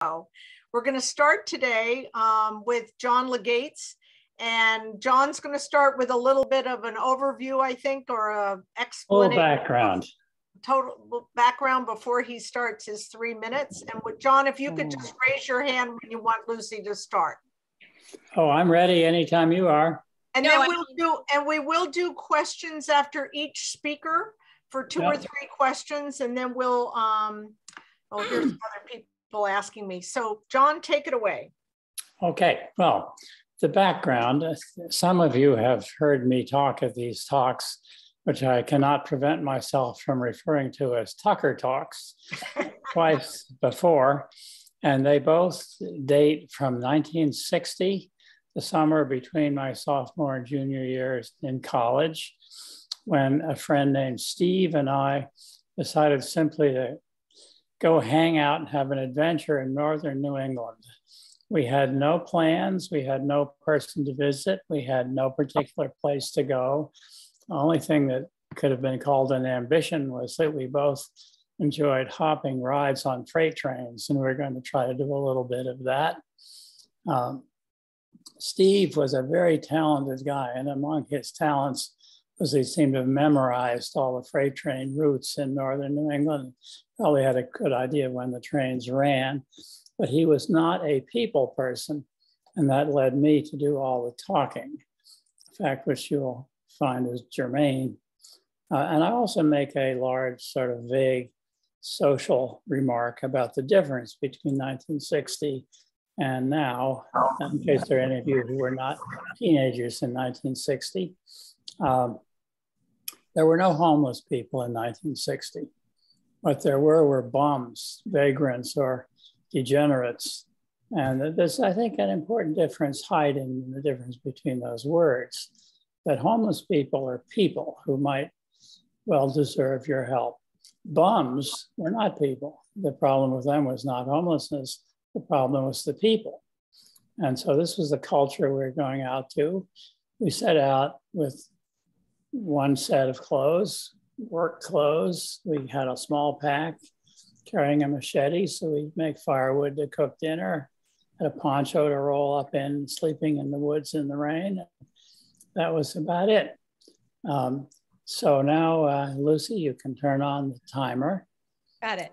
We're going to start today with John Legates, and John's going to start with a little bit of an overview, I think, or a explanation. Background. Total background before he starts his 3 minutes. And with John, if you could just raise your hand when you want Lucy to start. Oh, I'm ready anytime you are. And then we will do questions after each speaker for 2 or 3 questions, and then we'll here's other people asking me. So John, take it away. Okay, well, the background, some of you have heard me talk at these talks, which I cannot prevent myself from referring to as Tucker Talks twice before. And they both date from 1960, the summer between my sophomore and junior years in college, when a friend named Steve and I decided simply to go hang out and have an adventure in northern New England. We had no plans, we had no person to visit, we had no particular place to go. The only thing that could have been called an ambition was that we both enjoyed hopping rides on freight trains, and we were going to try to do a little bit of that. Steve was a very talented guy, and among his talents was he seemed to have memorized all the freight train routes in northern New England, probably had a good idea when the trains ran, but he was not a people person, and that led me to do all the talking, a fact which you'll find is germane. And I also make a large sort of vague social remark about the difference between 1960 and now, in case there are any of you who were not teenagers in 1960. There were no homeless people in 1960. What there were bums, vagrants, or degenerates. And there's, I think, an important difference hiding in the difference between those words, that homeless people are people who might well deserve your help. Bums were not people. The problem with them was not homelessness. The problem was the people. And so this was the culture we were going out to. We set out with one set of clothes, work clothes. We had a small pack, carrying a machete so we'd make firewood to cook dinner, had a poncho to roll up in, sleeping in the woods in the rain. That was about it. So now, Lucy, you can turn on the timer. Got it.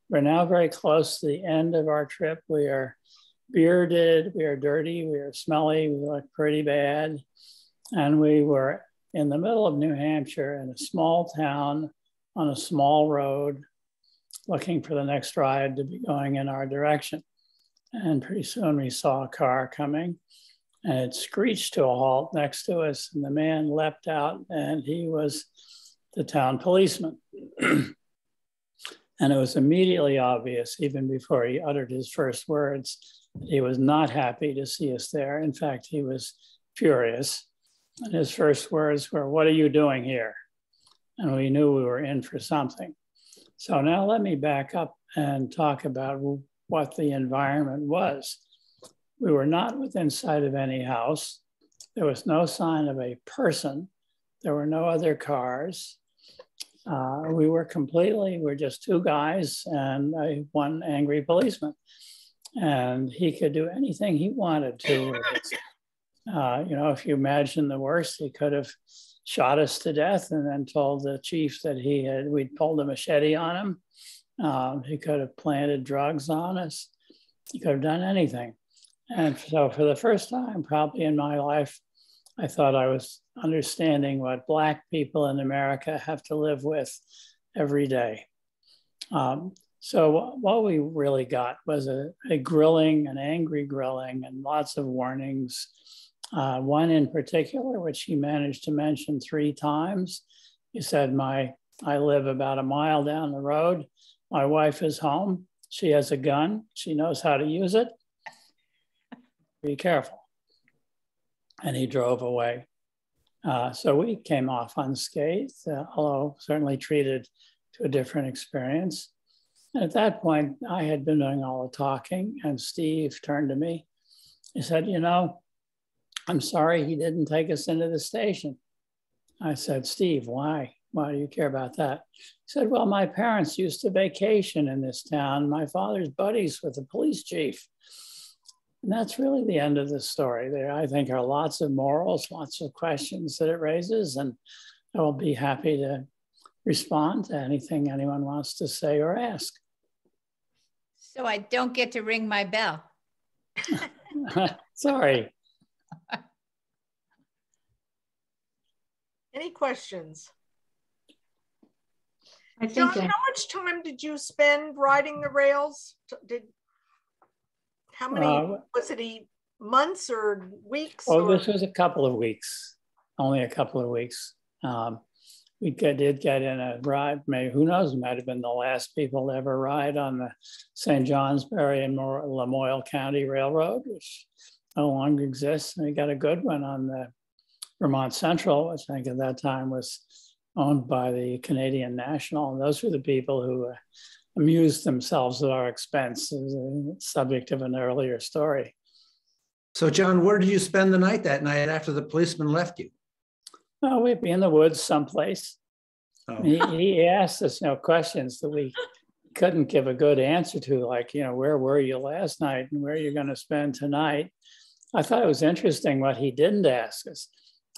We're now very close to the end of our trip. We are bearded, we are dirty, we are smelly, we look pretty bad. And we were in the middle of New Hampshire in a small town on a small road, looking for the next ride to be going in our direction. And pretty soon we saw a car coming, and it screeched to a halt next to us, and the man leapt out, and he was the town policeman. And it was immediately obvious, even before he uttered his first words, that he was not happy to see us there. In fact, he was furious. And his first words were, "What are you doing here?" And we knew we were in for something. So now let me back up and talk about what the environment was. We were not within sight of any house. There was no sign of a person. There were no other cars. We're just 2 guys and one angry policeman. And he could do anything he wanted to. If you imagine the worst, he could have shot us to death and then told the chief that we'd pulled a machete on him. He could have planted drugs on us. He could have done anything. And so for the first time, probably in my life, I thought I was understanding what Black people in America have to live with every day. So what we really got was a grilling, an angry grilling, and lots of warnings. One in particular, which he managed to mention 3 times. He said, I live about a mile down the road. My wife is home. She has a gun. She knows how to use it. Be careful. And he drove away. So we came off unscathed, although certainly treated to a different experience. And at that point, I had been doing all the talking, and Steve turned to me. He said, I'm sorry he didn't take us into the station. I said, Steve, why? why do you care about that? He said, well, my parents used to vacation in this town. My father's buddies with the police chief. And that's really the end of the story. There, I think, are lots of morals, lots of questions that it raises, and I will be happy to respond to anything anyone wants to say or ask. So I don't get to ring my bell. Sorry. Any questions? John, how much time did you spend riding the rails? How many, was it months or weeks? Oh, this was a couple of weeks, only a couple of weeks. We did get in a ride, maybe, who knows, might have been the last people to ever ride on the St. Johnsbury and Lamoille County Railroad, which no longer exists. And we got a good one on the Vermont Central, which I think at that time was owned by the Canadian National. And those were the people who amused themselves at our expense, as a subject of an earlier story. So John, where did you spend the night that night after the policeman left you? Well, we'd be in the woods someplace. Oh. He asked us, questions that we couldn't give a good answer to, like, where were you last night and where are you going to spend tonight? I thought it was interesting what he didn't ask us.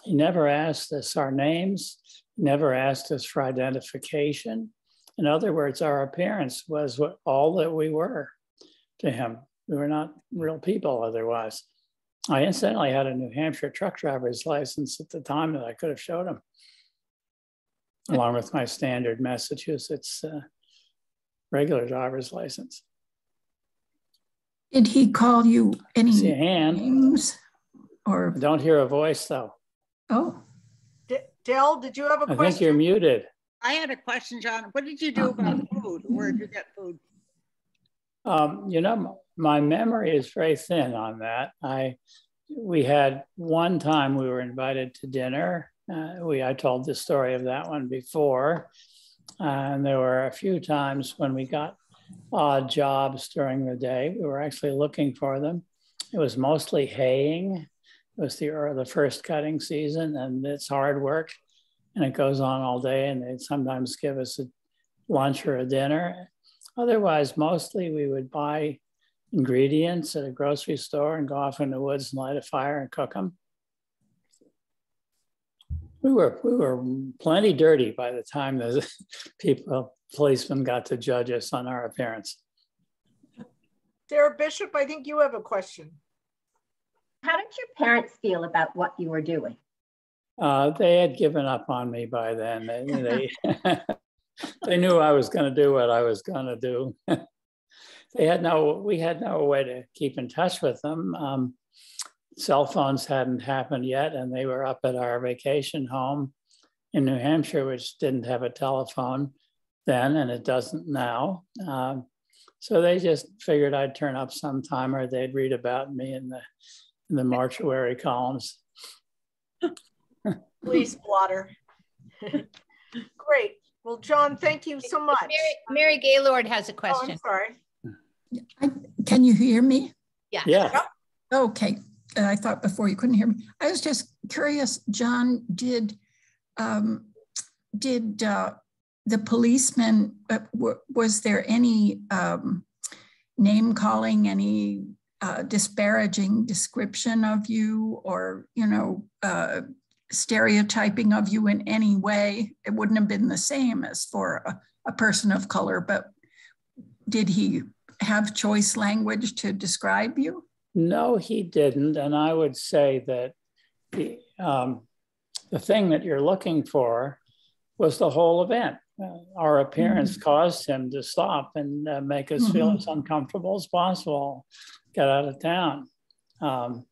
He never asked us our names, never asked us for identification. In other words, our appearance was all that we were to him. We were not real people otherwise. I incidentally had a New Hampshire truck driver's license at the time that I could have showed him, along with my standard Massachusetts regular driver's license. Did he call you any See a hand. names? Or I don't hear a voice though. Oh. Del, did you have a question? I think you're muted. I had a question, John. What did you do about food? Where did you get food? My memory is very thin on that. We had one time we were invited to dinner. I told the story of that one before. And there were a few times when we got odd jobs during the day. We were actually looking for them. It was mostly haying. It was the first cutting season, and it's hard work. And it goes on all day, and they'd sometimes give us a lunch or a dinner. Otherwise, mostly we would buy ingredients at a grocery store and go off in the woods and light a fire and cook them. We were plenty dirty by the time the policemen got to judge us on our appearance. Sarah Bishop, I think you have a question. How did your parents feel about what you were doing? They had given up on me by then. They knew I was going to do what I was going to do. We had no way to keep in touch with them. Cell phones hadn't happened yet, and they were up at our vacation home in New Hampshire, which didn't have a telephone then, and it doesn't now. So they just figured I'd turn up sometime, or they'd read about me in the mortuary columns. Police blotter. Great. Well, John, thank you so much. Mary Gaylord has a question. Oh, I'm sorry. Can you hear me? Yeah. Yeah. Okay. I thought before you couldn't hear me. I was just curious, John, did the policeman, was there any name calling, any disparaging description of you, or, stereotyping of you in any way? It wouldn't have been the same as for a person of color, but did he have choice language to describe you? No, he didn't. And I would say that the thing that you're looking for was the whole event. Our appearance caused him to stop and make us feel as uncomfortable as possible, get out of town. I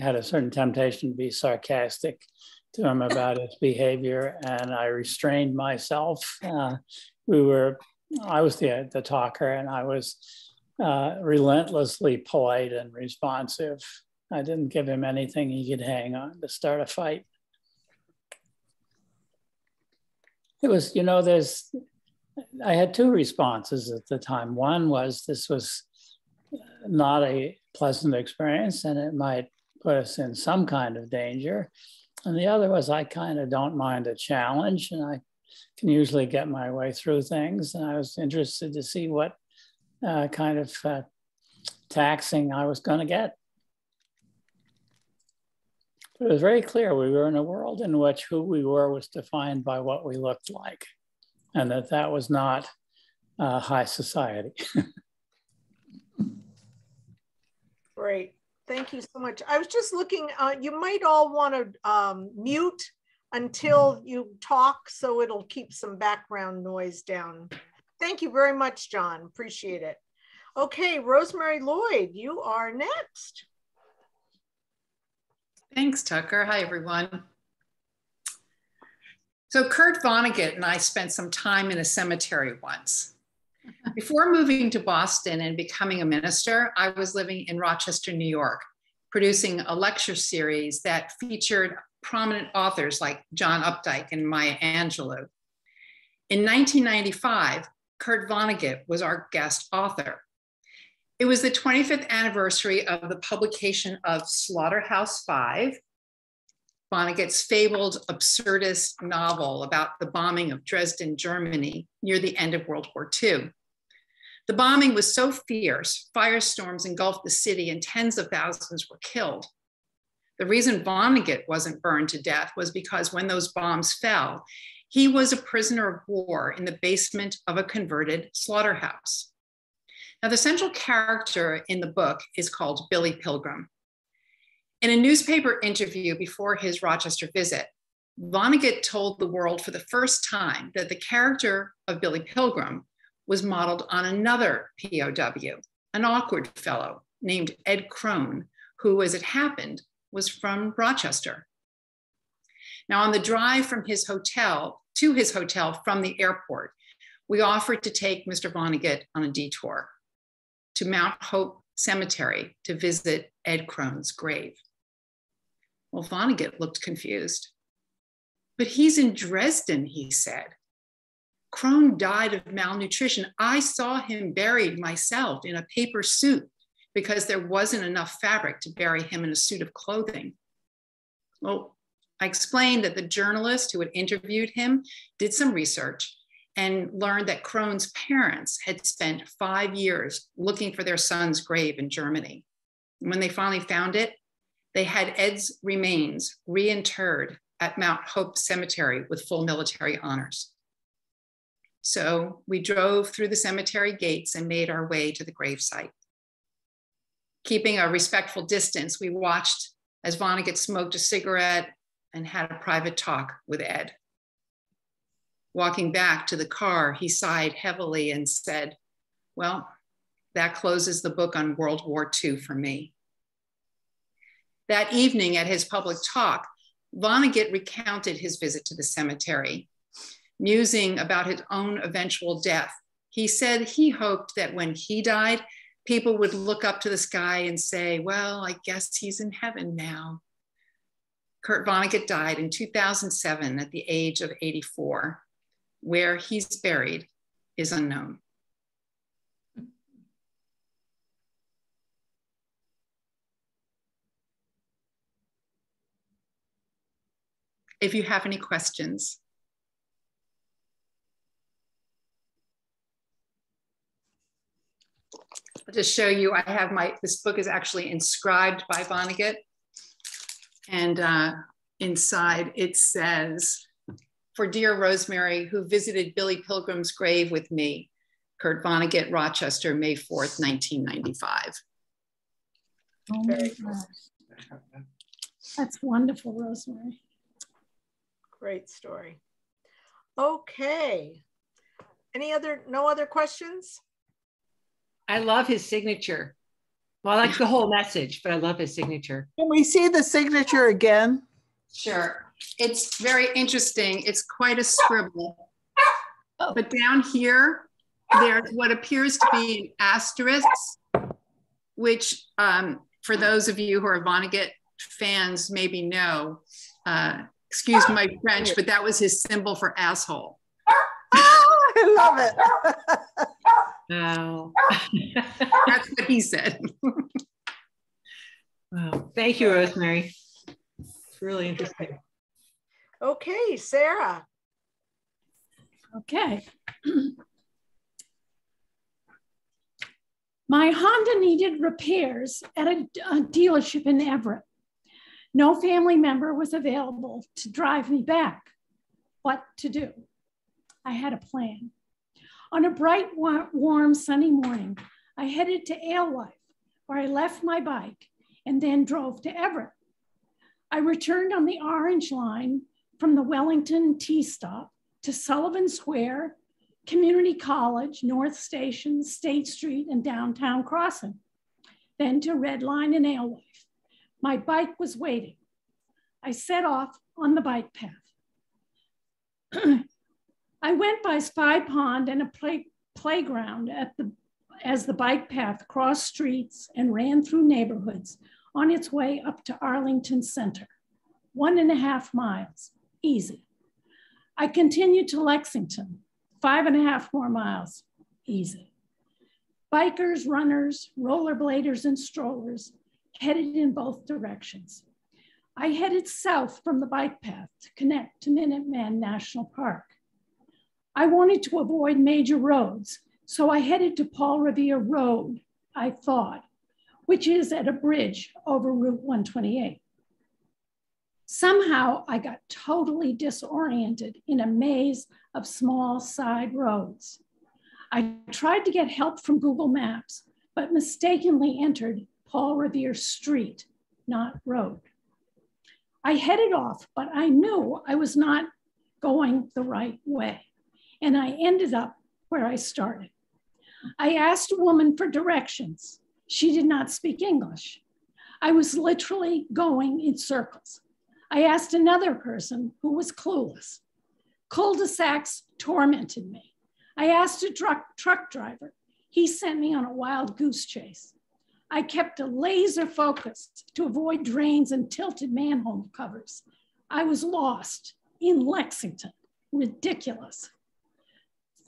had a certain temptation to be sarcastic to him about his behavior, and I restrained myself. I was the talker, and I was relentlessly polite and responsive. I didn't give him anything he could hang on to start a fight. It was, I had two responses at the time. One was this was not a pleasant experience, and it might put us in some kind of danger. And the other was I kind of don't mind a challenge, and I can usually get my way through things. And I was interested to see what kind of taxing I was going to get. But it was very clear we were in a world in which who we were was defined by what we looked like, and that was not high society. Great. Thank you so much. I was just looking, you might all want to mute until you talk, so it'll keep some background noise down. Thank you very much, John. Appreciate it. Okay, Rosemary Lloyd, you are next. Thanks, Tucker. Hi, everyone. So Kurt Vonnegut and I spent some time in a cemetery once. Before moving to Boston and becoming a minister, I was living in Rochester, New York, producing a lecture series that featured prominent authors like John Updike and Maya Angelou. In 1995, Kurt Vonnegut was our guest author. It was the 25th anniversary of the publication of Slaughterhouse-Five, Vonnegut's fabled absurdist novel about the bombing of Dresden, Germany near the end of World War II. The bombing was so fierce, firestorms engulfed the city and tens of thousands were killed. The reason Vonnegut wasn't burned to death was because when those bombs fell, he was a prisoner of war in the basement of a converted slaughterhouse. Now, the central character in the book is called Billy Pilgrim. In a newspaper interview before his Rochester visit, Vonnegut told the world for the first time that the character of Billy Pilgrim was modeled on another POW, an awkward fellow named Ed Crone, who, as it happened, was from Rochester. Now, on the drive from his hotel to his hotel from the airport, we offered to take Mr. Vonnegut on a detour to Mount Hope Cemetery to visit Ed Crone's grave. Well, Vonnegut looked confused. But he's in Dresden, he said. Crone died of malnutrition. I saw him buried myself in a paper suit because there wasn't enough fabric to bury him in a suit of clothing. Well, I explained that the journalist who had interviewed him did some research and learned that Crone's parents had spent 5 years looking for their son's grave in Germany. And when they finally found it, they had Ed's remains reinterred at Mount Hope Cemetery with full military honors. So we drove through the cemetery gates and made our way to the gravesite. Keeping a respectful distance, we watched as Vonnegut smoked a cigarette and had a private talk with Ed. Walking back to the car, he sighed heavily and said, well, that closes the book on World War II for me. That evening at his public talk, Vonnegut recounted his visit to the cemetery. Musing about his own eventual death, he said he hoped that when he died, people would look up to the sky and say, well, I guess he's in heaven now. Kurt Vonnegut died in 2007 at the age of 84. Where he's buried is unknown. If you have any questions. I'll just show you, I have this book is actually inscribed by Vonnegut. And inside it says, for dear Rosemary, who visited Billy Pilgrim's grave with me, Kurt Vonnegut, Rochester, May 4th, 1995. Oh my gosh. That's wonderful, Rosemary. Great story. Okay. No other questions? I love his signature. Well, I like the whole message, but I love his signature. Can we see the signature again? Sure. It's very interesting. It's quite a scribble. Oh. But down here, there's what appears to be an asterisk, which for those of you who are Vonnegut fans maybe know, excuse my French, but that was his symbol for asshole. I love it. Wow. That's what he said. Wow. Thank you, Rosemary. It's really interesting. Okay, Sarah. Okay. My Honda needed repairs at a dealership in Everett. No family member was available to drive me back. What to do? I had a plan. On a bright, warm, sunny morning, I headed to Alewife, where I left my bike and then drove to Everett. I returned on the Orange Line from the Wellington T-stop to Sullivan Square, Community College, North Station, State Street, and Downtown Crossing, then to Red Line and Alewife. My bike was waiting. I set off on the bike path. I went by Spy Pond and a playground as the bike path crossed streets and ran through neighborhoods on its way up to Arlington Center. 1.5 miles, easy. I continued to Lexington, 5.5 more miles, easy. Bikers, runners, rollerbladers, and strollers headed in both directions. I headed south from the bike path to connect to Minuteman National Park. I wanted to avoid major roads, so I headed to Paul Revere Road, I thought, which is at a bridge over Route 128. Somehow I got totally disoriented in a maze of small side roads. I tried to get help from Google Maps, but mistakenly entered Paul Revere Street, not road. I headed off, but I knew I was not going the right way, and I ended up where I started. I asked a woman for directions. She did not speak English. I was literally going in circles. I asked another person who was clueless. Cul-de-sacs tormented me. I asked a truck driver. He sent me on a wild goose chase. I kept a laser focus to avoid drains and tilted manhole covers. I was lost in Lexington. Ridiculous.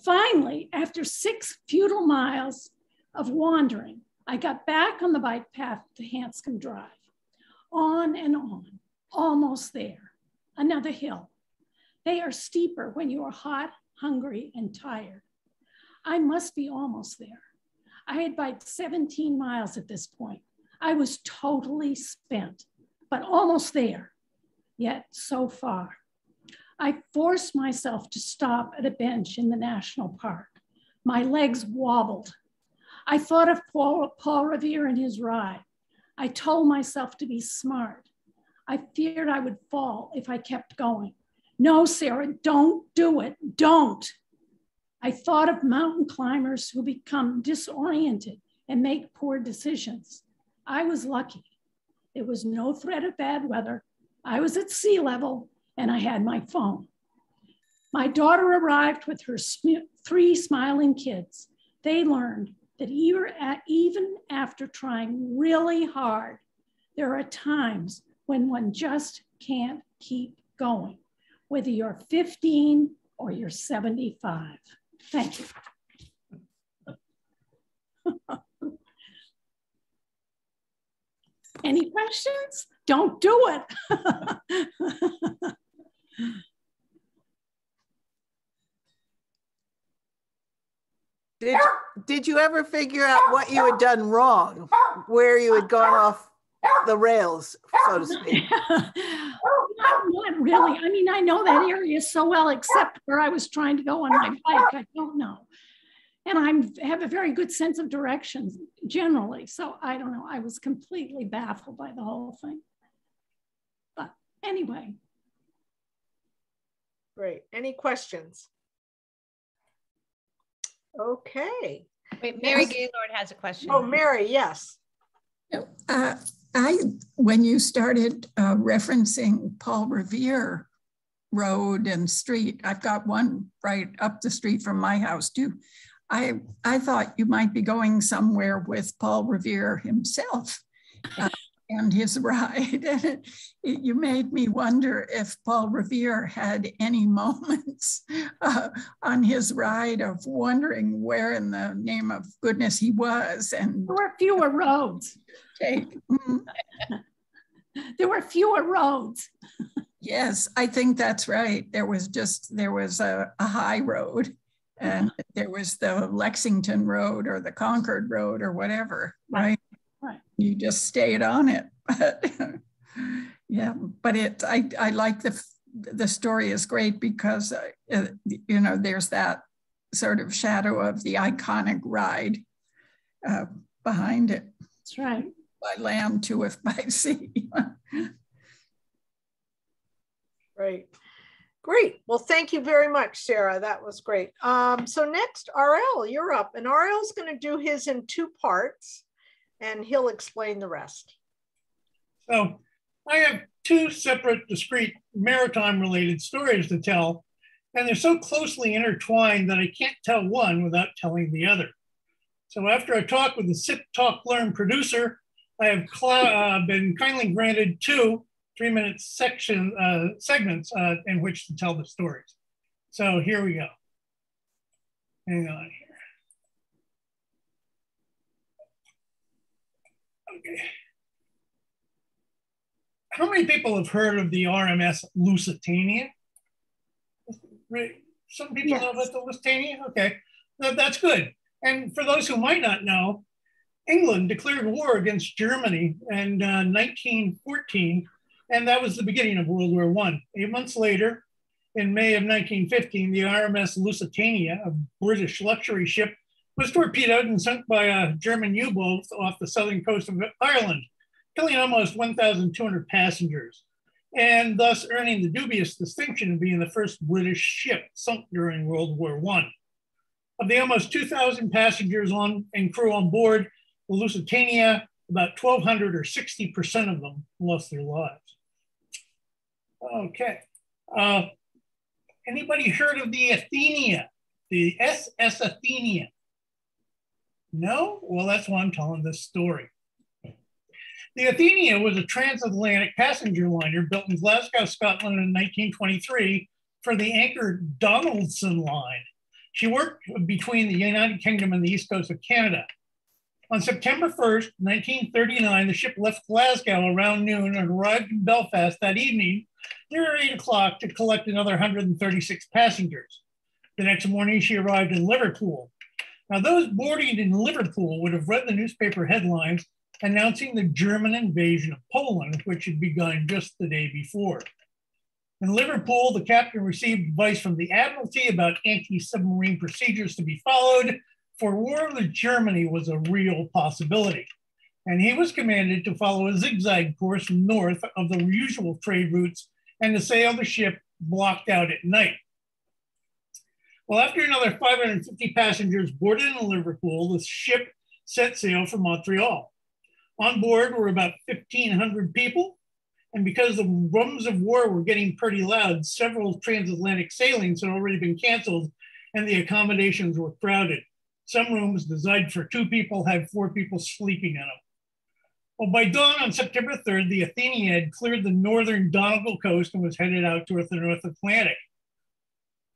Finally, after 6 futile miles of wandering, I got back on the bike path to Hanscom Drive. On and on, almost there. Another hill. They are steeper when you are hot, hungry, and tired. I must be almost there. I had biked 17 miles at this point. I was totally spent, but almost there, yet so far. I forced myself to stop at a bench in the national park. My legs wobbled. I thought of Paul Revere and his ride. I told myself to be smart. I feared I would fall if I kept going. No, Sarah, don't do it, don't. I thought of mountain climbers who become disoriented and make poor decisions. I was lucky. There was no threat of bad weather. I was at sea level and I had my phone. My daughter arrived with her 3 smiling kids. They learned that even after trying really hard, there are times when one just can't keep going, whether you're 15 or you're 75. Thank you. Any questions? Don't do it. Did you ever figure out what you had done wrong, where you had gone off the rails, so to speak? Not really. I mean, I know that area so well, except where I was trying to go on my bike. I don't know. And I have a very good sense of direction generally. So I don't know. I was completely baffled by the whole thing. But anyway. Great. Any questions? Okay. Wait, Mary Gaylord has a question. Oh, Mary, yes. When you started referencing Paul Revere Road and street, I've got one right up the street from my house too. I thought you might be going somewhere with Paul Revere himself and his ride. And you made me wonder if Paul Revere had any moments on his ride of wondering where in the name of goodness he was. And there were fewer roads. There were fewer roads. Yes, I think that's right. There was a high road, and there was the Lexington Road or the Concord Road or whatever, right? Right. You just stayed on it. But yeah, but I like the story is great because, you know, there's that sort of shadow of the iconic ride behind it. That's right. By land to if by sea. Great. Well, thank you very much, Sarah. That was great. So next, RL, you're up. And RL's going to do his in 2 parts, and he'll explain the rest. So I have 2 separate, discrete maritime-related stories to tell, and they're so closely intertwined that I can't tell one without telling the other. So after a talk with the Sip Talk Learn producer, I have been kindly granted 2 3-minute segments in which to tell the stories. So here we go. Hang on here. Okay. How many people have heard of the RMS Lusitania? Some people know about the Lusitania? Okay, that's good. And for those who might not know, England declared war against Germany in 1914, and that was the beginning of World War I. 8 months later, in May of 1915, the RMS Lusitania, a British luxury ship, was torpedoed and sunk by a German U-boat off the southern coast of Ireland, killing almost 1,200 passengers, and thus earning the dubious distinction of being the first British ship sunk during World War I. Of the almost 2,000 passengers and crew on board the Lusitania, about 1,200 or 60% of them lost their lives. Okay. Anybody heard of the Athenia, the SS Athenia? No? Well, that's why I'm telling this story. The Athenia was a transatlantic passenger liner built in Glasgow, Scotland in 1923 for the anchor Donaldson Line. She worked between the United Kingdom and the east coast of Canada. On September 1st, 1939, the ship left Glasgow around noon and arrived in Belfast that evening near 8 o'clock to collect another 136 passengers. The next morning, she arrived in Liverpool. Now, those boarding in Liverpool would have read the newspaper headlines announcing the German invasion of Poland, which had begun just the day before. In Liverpool, the captain received advice from the Admiralty about anti-submarine procedures to be followed, for war with Germany was a real possibility. And he was commanded to follow a zigzag course north of the usual trade routes and to sail the ship blocked out at night. Well, after another 550 passengers boarded in Liverpool, the ship set sail for Montreal. On board were about 1,500 people, and because the drums of war were getting pretty loud, several transatlantic sailings had already been canceled and the accommodations were crowded. Some rooms designed for 2 people had 4 people sleeping in them. Well, by dawn on September 3rd, the Athenia had cleared the northern Donegal coast and was headed out towards the North Atlantic.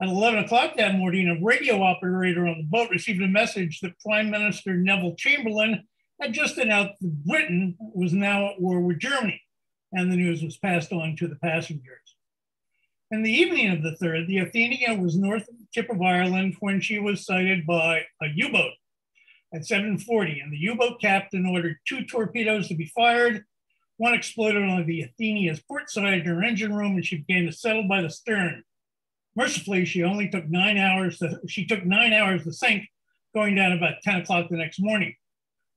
At 11 o'clock that morning, a radio operator on the boat received a message that Prime Minister Neville Chamberlain had just announced that Britain was now at war with Germany, and the news was passed on to the passengers. In the evening of the 3rd, the Athenia was north of the tip of Ireland when she was sighted by a U-boat at 7:40, and the U-boat captain ordered 2 torpedoes to be fired. One exploded on the Athenia's port side in her engine room, and she began to settle by the stern. Mercifully, she took 9 hours to sink, going down about 10 o'clock the next morning.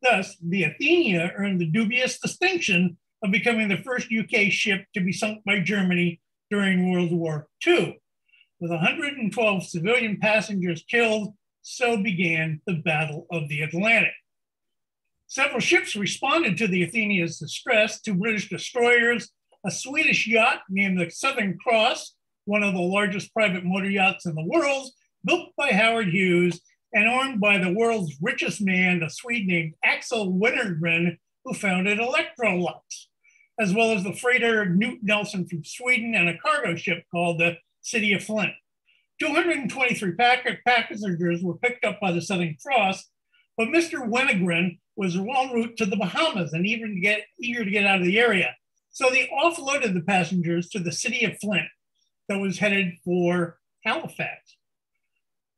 Thus, the Athenia earned the dubious distinction of becoming the first UK ship to be sunk by Germany during World War II. With 112 civilian passengers killed, so began the Battle of the Atlantic. Several ships responded to the Athenia's distress, 2 British destroyers, a Swedish yacht named the Southern Cross, one of the largest private motor yachts in the world, built by Howard Hughes and owned by the world's richest man, a Swede named Axel Wintergren, who founded Electrolux, as well as the freighter Knut Nelson from Sweden and a cargo ship called the City of Flint. 223 passengers were picked up by the Southern Cross, but Mr. Wintergren was en route to the Bahamas and eager to get out of the area. So they offloaded the passengers to the city of Flint that was headed for Halifax.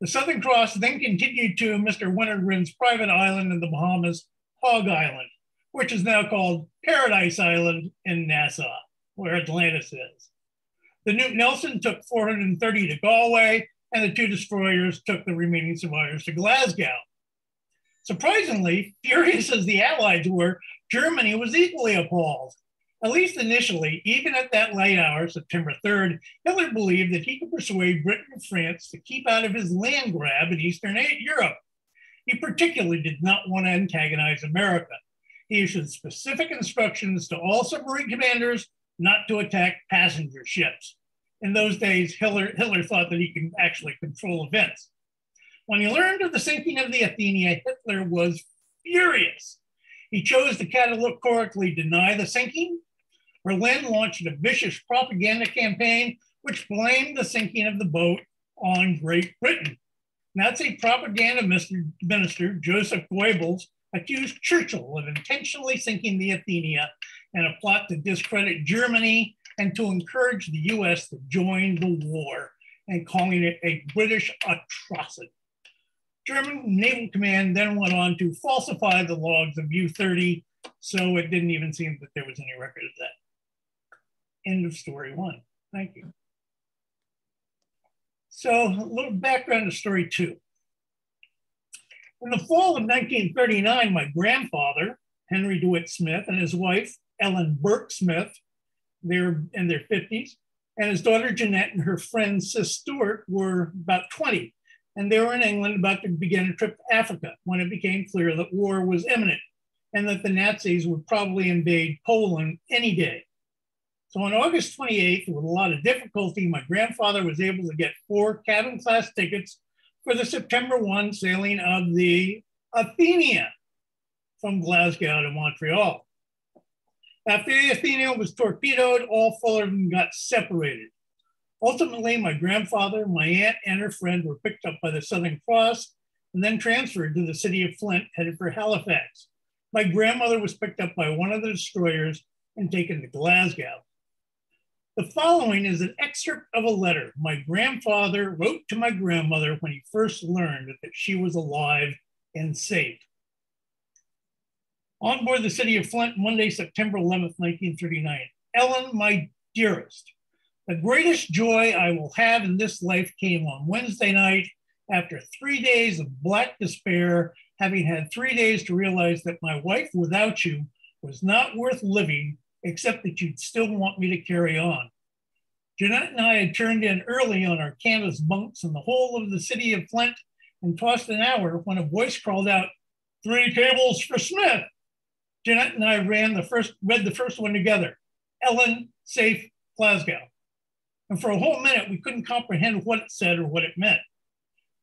The Southern Cross then continued to Mr. Wintergreen's private island in the Bahamas, Hog Island, which is now called Paradise Island in Nassau, where Atlantis is. The Newt Nelson took 430 to Galway, and the two destroyers took the remaining survivors to Glasgow. Surprisingly, furious as the Allies were, Germany was equally appalled. At least initially, even at that late hour, September 3rd, Hitler believed that he could persuade Britain and France to keep out of his land grab in Eastern Europe. He particularly did not want to antagonize America. He issued specific instructions to all submarine commanders not to attack passenger ships. In those days, Hitler thought that he could actually control events. When he learned of the sinking of the Athenia, Hitler was furious. He chose to categorically deny the sinking. Berlin launched a vicious propaganda campaign which blamed the sinking of the boat on Great Britain. Nazi propaganda minister Joseph Goebbels accused Churchill of intentionally sinking the Athenia in a plot to discredit Germany and to encourage the US to join the war, and calling it a British atrocity. German Naval Command then went on to falsify the logs of U-30, so it didn't even seem that there was any record of that. End of story one. Thank you. So a little background to story two. In the fall of 1939, my grandfather, Henry DeWitt Smith, and his wife, Ellen Burke Smith, they're in their 50s, and his daughter Jeanette and her friend Sis Stewart were about 20. And they were in England about to begin a trip to Africa when it became clear that war was imminent and that the Nazis would probably invade Poland any day. So on August 28th, with a lot of difficulty, my grandfather was able to get 4 cabin class tickets for the September 1 sailing of the Athenia from Glasgow to Montreal. After the Athenia was torpedoed, all 4 of them got separated. Ultimately, my grandfather, my aunt, and her friend were picked up by the Southern Cross and then transferred to the city of Flint, headed for Halifax. My grandmother was picked up by one of the destroyers and taken to Glasgow. The following is an excerpt of a letter my grandfather wrote to my grandmother when he first learned that she was alive and safe. On board the city of Flint, Monday, September 11th, 1939. Ellen, my dearest, the greatest joy I will have in this life came on Wednesday night after 3 days of black despair, having had 3 days to realize that my wife without you was not worth living, except that you'd still want me to carry on. Jeanette and I had turned in early on our canvas bunks in the whole of the city of Flint and tossed an hour when a voice called out, 3 tables for Smith. Jeanette and I read the first one together, Ellen, safe, Glasgow. And for a whole minute, we couldn't comprehend what it said or what it meant.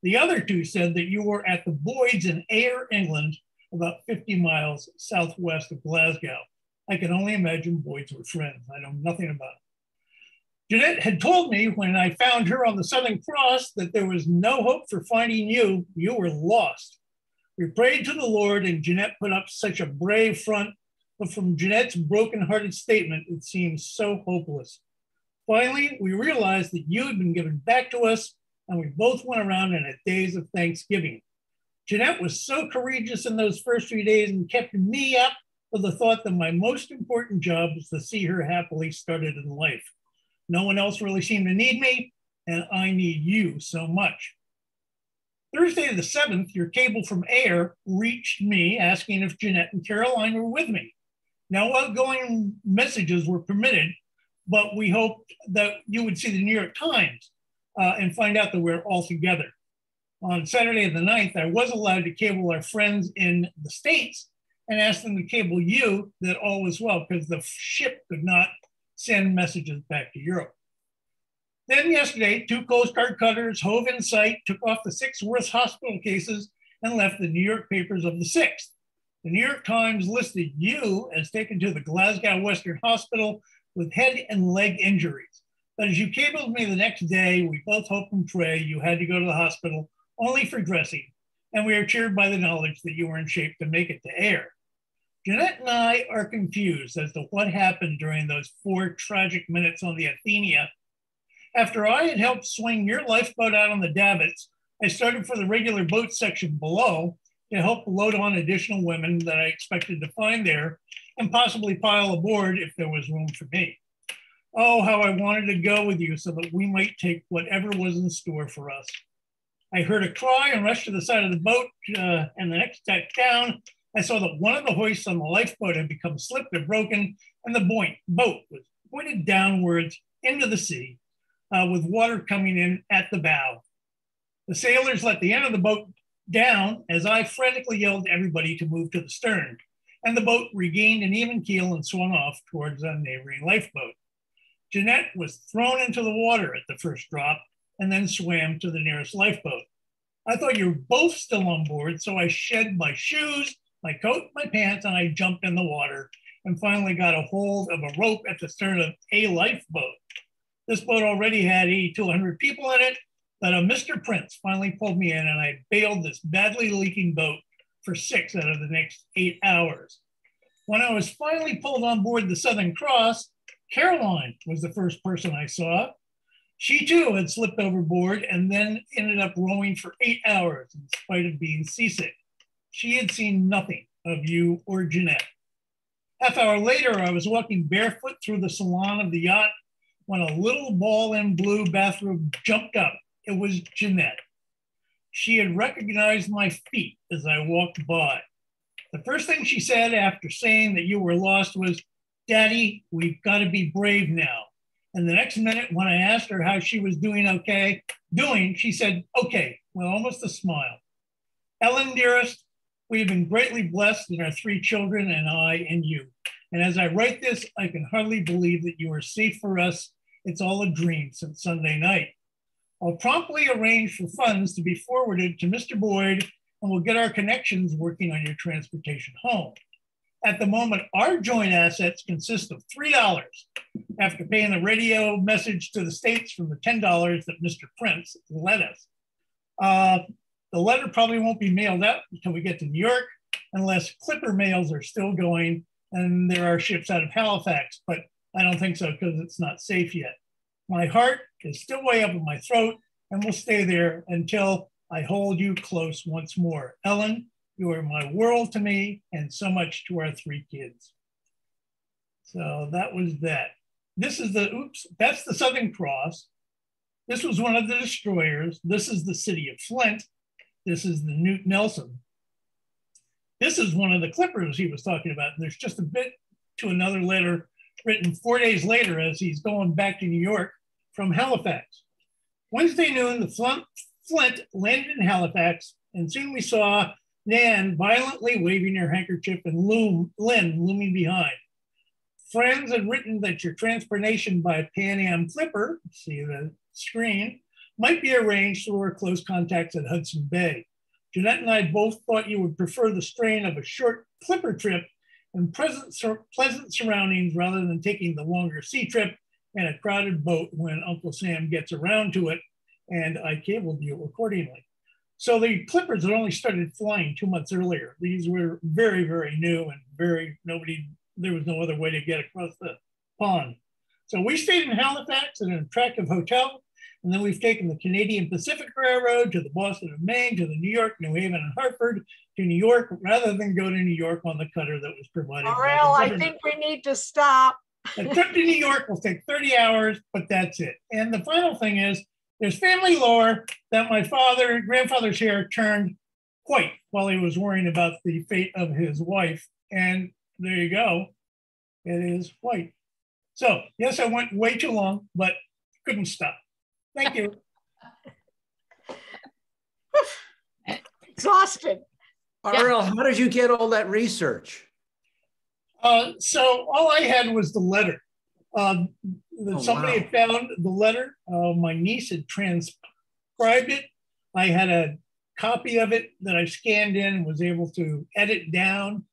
The other 2 said that you were at the Boyds in Ayr, England, about 50 miles southwest of Glasgow. I can only imagine Boyds were friends. I know nothing about it. Jeanette had told me when I found her on the Southern Cross that there was no hope for finding you. You were lost. We prayed to the Lord, and Jeanette put up such a brave front, but from Jeanette's broken-hearted statement, it seemed so hopeless. Finally, we realized that you had been given back to us, and we both went around in a daze of thanksgiving. Jeanette was so courageous in those first 3 days and kept me up with the thought that my most important job was to see her happily started in life. No one else really seemed to need me, and I need you so much. Thursday the 7th, your cable from Ayr reached me asking if Jeanette and Caroline were with me. Now, outgoing messages were permitted, but we hoped that you would see the New York Times and find out that we're all together. On Saturday the 9th, I was allowed to cable our friends in the States and ask them to cable you that all was well, because the ship could not send messages back to Europe. Then yesterday, 2 Coast Guard cutters hove in sight, took off the 6 worst hospital cases, and left the New York papers of the 6th. The New York Times listed you as taken to the Glasgow Western Hospital with head and leg injuries. But as you cabled me the next day, we both hope and pray you had to go to the hospital only for dressing, and we are cheered by the knowledge that you were in shape to make it to Ayr. Jeanette and I are confused as to what happened during those 4 tragic minutes on the Athenia. After I had helped swing your lifeboat out on the davits, I started for the regular boat section below to help load on additional women that I expected to find there and possibly pile aboard if there was room for me. Oh, how I wanted to go with you so that we might take whatever was in store for us. I heard a cry and rushed to the side of the boat, and the next deck down, I saw that one of the hoists on the lifeboat had become slipped and broken, and the boat was pointed downwards into the sea, with water coming in at the bow. The sailors let the end of the boat down as I frantically yelled to everybody to move to the stern, and the boat regained an even keel and swung off towards a neighboring lifeboat. Jeanette was thrown into the water at the first drop and then swam to the nearest lifeboat. I thought you were both still on board, so I shed my shoes, my coat, my pants, and I jumped in the water and finally got a hold of a rope at the stern of a lifeboat. This boat already had 8,200 people in it, but a Mr. Prince finally pulled me in and I bailed this badly leaking boat for 6 out of the next 8 hours. When I was finally pulled on board the Southern Cross, Caroline was the first person I saw. She too had slipped overboard and then ended up rowing for 8 hours in spite of being seasick. She had seen nothing of you or Jeanette. Half hour later, I was walking barefoot through the salon of the yacht when a little ball in blue bathrobe jumped up. It was Jeanette. She had recognized my feet as I walked by. The first thing she said after saying that you were lost was, "Daddy, we've got to be brave now." And the next minute, when I asked her how she was doing, she said, "Okay," with almost a smile. Ellen, dearest, we have been greatly blessed in our 3 children and I and you. And as I write this, I can hardly believe that you are safe for us. It's all a dream since Sunday night. I'll promptly arrange for funds to be forwarded to Mr. Boyd, and we'll get our connections working on your transportation home. At the moment, our joint assets consist of $3 after paying the radio message to the States from the $10 that Mr. Prince lent us. The letter probably won't be mailed out until we get to New York, unless Clipper mails are still going and there are ships out of Halifax, but I don't think so because it's not safe yet. My heart is still way up in my throat and will stay there until I hold you close once more. Ellen, you are my world to me and so much to our 3 kids. So that was that. This is that's the Southern Cross. This was one of the destroyers. This is the city of Flint. This is the Newt Nelson. This is one of the clippers he was talking about. And there's just a bit to another letter written 4 days later as he's going back to New York from Halifax. Wednesday noon, the Flint landed in Halifax, and soon we saw Nan violently waving her handkerchief and Lynn looming behind. Friends had written that your transportation by Pan Am Clipper, see the screen, might be arranged through our close contacts at Hudson Bay. Jeanette and I both thought you would prefer the strain of a short Clipper trip and pleasant surroundings rather than taking the longer sea trip and a crowded boat when Uncle Sam gets around to it, and I cabled you accordingly. So the Clippers had only started flying 2 months earlier. These were very, very new and there was no other way to get across the pond. So we stayed in Halifax in an attractive hotel, and then we've taken the Canadian Pacific Railroad to the Boston and Maine, to the New York, New Haven, and Hartford, to New York, rather than go to New York on the cutter that was provided. Aurel, I think we need to stop. A trip to New York will take 30 hours, but that's it. And the final thing is, there's family lore that my grandfather's hair turned white while he was worrying about the fate of his wife. And there you go, it is white. So yes, I went way too long, but couldn't stop. Thank you. Exhausted. Aurel, how did you get all that research? So all I had was the letter. Somebody had found the letter. My niece had transcribed it. I had a copy of it that I scanned in and was able to edit down.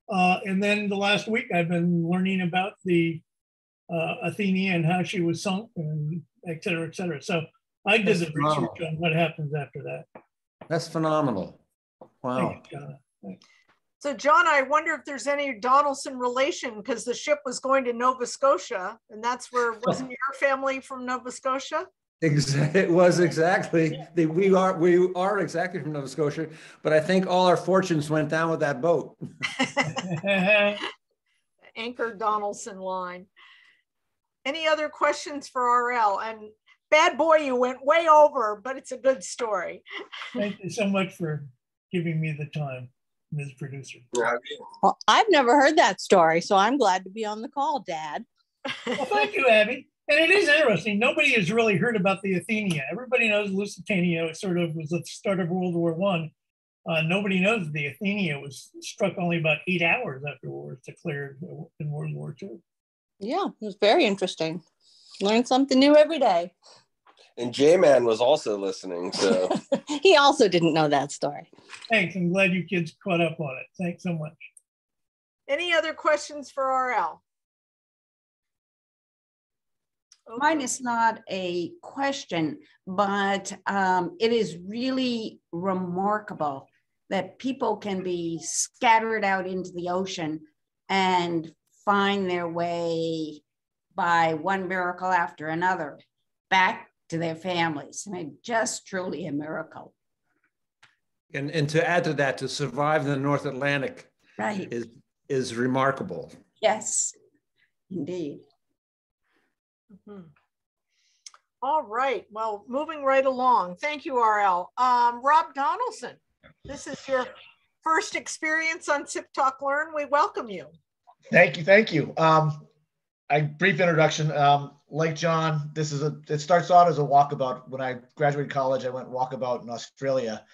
And then the last week I've been learning about the Athenia and how she was sunk and et cetera, et cetera. So I did the research on what happens after that. That's phenomenal. Wow. Thanks, So John, I wonder if there's any Donaldson relation, because the ship was going to Nova Scotia, and that's where, wasn't your family from Nova Scotia? Exactly, it was exactly. We are exactly from Nova Scotia, but I think all our fortunes went down with that boat. Anchor Donaldson line. Any other questions for RL? And bad boy, you went way over, but it's a good story. Thank you so much for giving me the time, Ms. Producer. Well, I've never heard that story, so I'm glad to be on the call, Dad. Well, thank you, Abby. And it is interesting. Nobody has really heard about the Athenia. Everybody knows Lusitania. It sort of was the start of World War I. Nobody knows the Athenia was struck only about 8 hours after war was declared in World War II. Yeah, it was very interesting. Learn something new every day. And J-Man was also listening, so. He also didn't know that story. Thanks. I'm glad you kids caught up on it. Thanks so much. Any other questions for RL? Okay. Mine is not a question, but it is really remarkable that people can be scattered out into the ocean and find their way by one miracle after another back to their families. I mean, just truly a miracle. And to add to that, to survive in the North Atlantic, right, is remarkable. Yes, indeed. Mm-hmm. All right. Well, moving right along. Thank you, RL. Rob Donaldson, this is your first experience on Sip Talk Learn. We welcome you. Thank you. Thank you. A brief introduction. Like John, it starts out as a walkabout. When I graduated college, I went walkabout in Australia.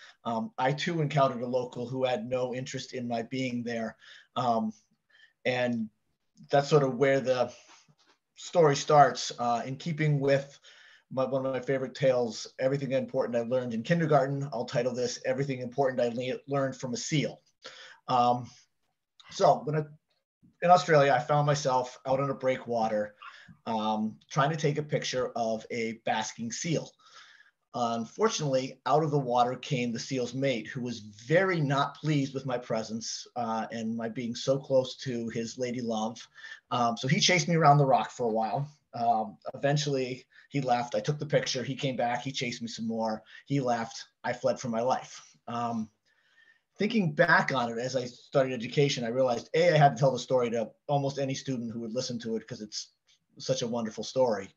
I too encountered a local who had no interest in my being there. And that's sort of where the story starts, in keeping with one of my favorite tales, Everything Important I Learned in Kindergarten. I'll title this Everything Important I Learned from a Seal. So in Australia, I found myself out on a breakwater trying to take a picture of a basking seal. Unfortunately, out of the water came the seal's mate, who was very not pleased with my presence and my being so close to his lady love. So he chased me around the rock for a while. Eventually, he left. I took the picture. He came back. He chased me some more. He left. I fled for my life. Thinking back on it as I started education, I realized, A, I had to tell the story to almost any student who would listen to it because it's such a wonderful story.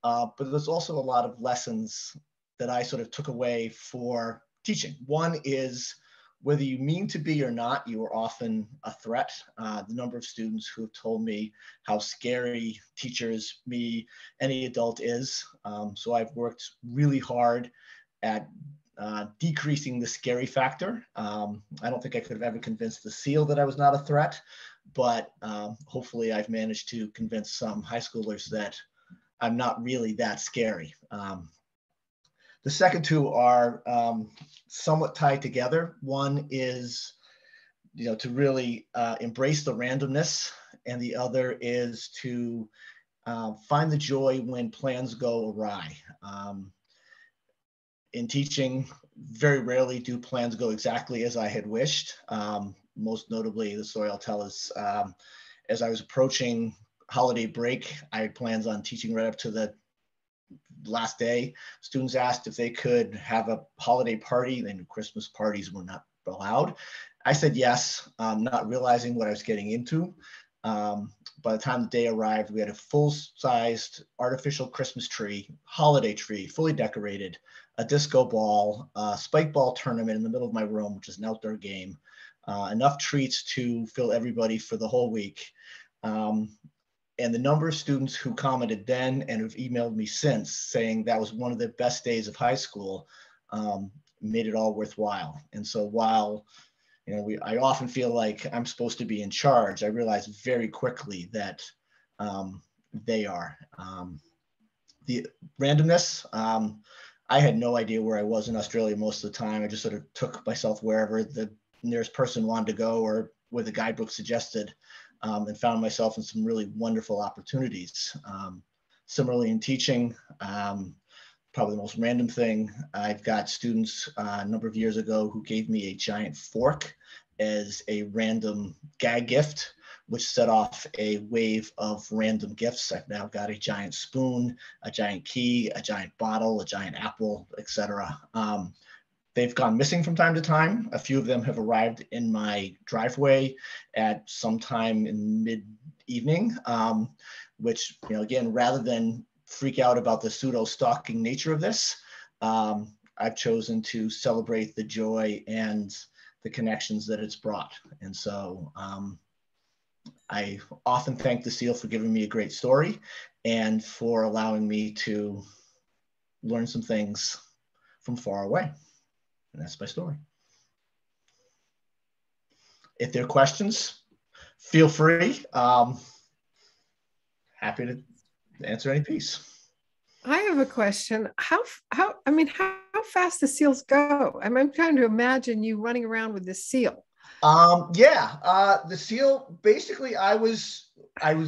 But there's also a lot of lessons that I sort of took away for teaching. One is, whether you mean to be or not, you are often a threat. The number of students who have told me how scary teachers, me, any adult is. So I've worked really hard at decreasing the scary factor. I don't think I could have ever convinced the seal that I was not a threat, but hopefully I've managed to convince some high schoolers that I'm not really that scary. The second two are somewhat tied together. One is, to really embrace the randomness, and the other is to find the joy when plans go awry. In teaching, very rarely do plans go exactly as I had wished. Most notably, the story I'll tell is, as I was approaching holiday break, I had plans on teaching right up to the last day. Students asked if they could have a holiday party, and Christmas parties were not allowed. I said yes, not realizing what I was getting into. By the time the day arrived, we had a full-sized artificial Christmas tree, holiday tree, fully decorated, a disco ball, a spike ball tournament in the middle of my room, which is an outdoor game, enough treats to fill everybody for the whole week. And the number of students who commented then and have emailed me since saying that was one of the best days of high school made it all worthwhile. And so while I often feel like I'm supposed to be in charge, I realized very quickly that they are. The randomness, I had no idea where I was in Australia most of the time. I just sort of took myself wherever the nearest person wanted to go or where the guidebook suggested, and found myself in some really wonderful opportunities. Similarly in teaching, probably the most random thing, I've got students a number of years ago who gave me a giant fork as a random gag gift, which set off a wave of random gifts. I've now got a giant spoon, a giant key, a giant bottle, a giant apple, etc. They've gone missing from time to time. A few of them have arrived in my driveway at some time in mid-evening, which, you know, again, rather than freak out about the pseudo-stalking nature of this, I've chosen to celebrate the joy and the connections that it's brought. And so I often thank the seal for giving me a great story and for allowing me to learn some things from far away. And that's my story. If there are questions, feel free. Happy to answer any piece. I have a question. How fast do seals go? I'm trying to imagine you running around with this seal. The seal, basically I was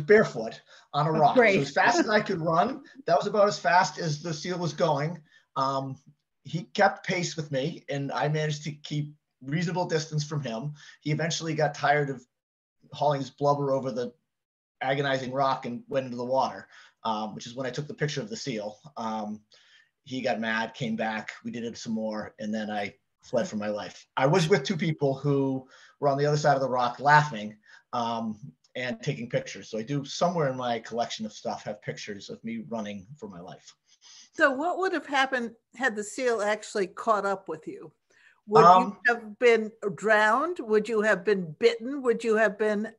barefoot on a rock. Great. So as fast as I could run, that was about as fast as the seal was going. He kept pace with me and I managed to keep reasonable distance from him. He eventually got tired of hauling his blubber over the agonizing rock and went into the water, which is when I took the picture of the seal. He got mad, came back, we did it some more, and then I fled for my life. I was with two people who were on the other side of the rock laughing and taking pictures. So I do, somewhere in my collection of stuff, have pictures of me running for my life. So what would have happened had the seal actually caught up with you? Would you have been drowned? Would you have been bitten? Would you have been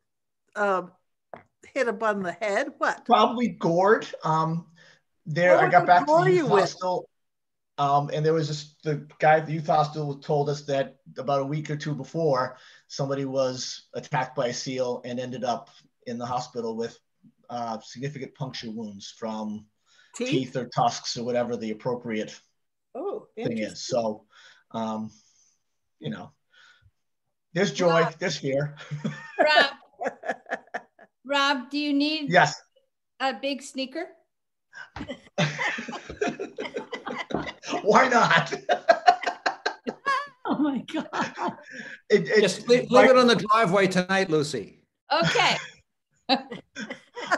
hit upon the head? What? Probably gored. I got back to the youth hostel, and there was the guy at the youth hostel told us that about a week or two before, somebody was attacked by a seal and ended up in the hospital with significant puncture wounds from teeth or tusks or whatever the appropriate thing is. So, you know, there's joy, Rob, there's fear. Rob, do you need a big sneaker? Why not? Oh my God. Just leave it on the driveway tonight, Lucy. Okay.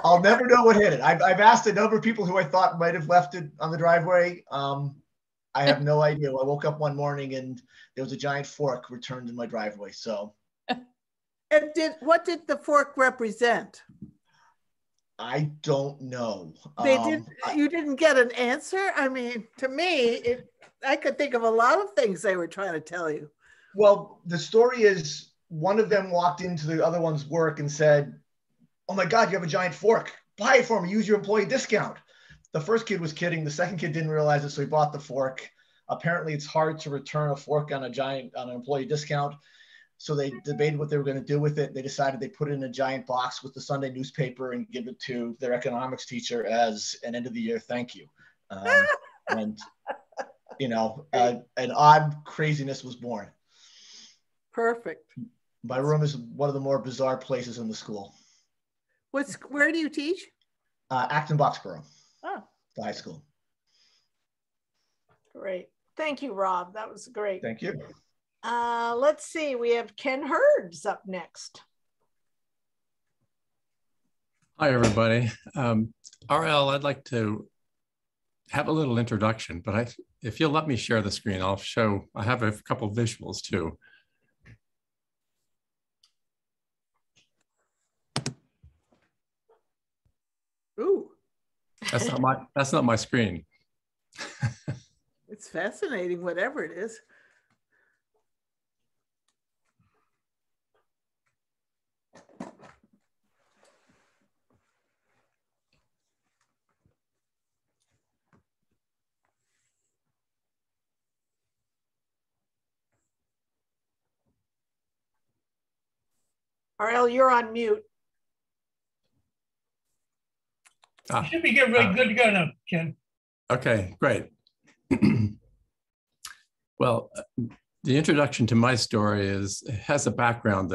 I'll never know what hit it. I've asked a number of people who I thought might have left it on the driveway. I have no idea. I woke up one morning and there was a giant fork returned in my driveway. So, and what did the fork represent? I don't know. You didn't get an answer? I mean, to me, I could think of a lot of things they were trying to tell you. Well, the story is one of them walked into the other one's work and said, "Oh my God, you have a giant fork. Buy it for me. Use your employee discount." The first kid was kidding. The second kid didn't realize it, so he bought the fork. Apparently, it's hard to return a fork on an employee discount. So they debated what they were going to do with it. They decided they put it in a giant box with the Sunday newspaper and give it to their economics teacher as an end of the year thank you. And, you know, an odd craziness was born. Perfect. My room is one of the more bizarre places in the school. Where do you teach? Acton Boxborough. Oh. The high school. Great. Thank you, Rob. That was great. Thank you. Let's see. We have Ken Hurds up next. Hi, everybody. RL, I'd like to have a little introduction, but if you'll let me share the screen, I have a couple visuals too. Ooh. That's not my screen. It's fascinating, whatever it is. RL, you're on mute. You should be good to go now, Ken. Okay, great. Well, the introduction to my story has a background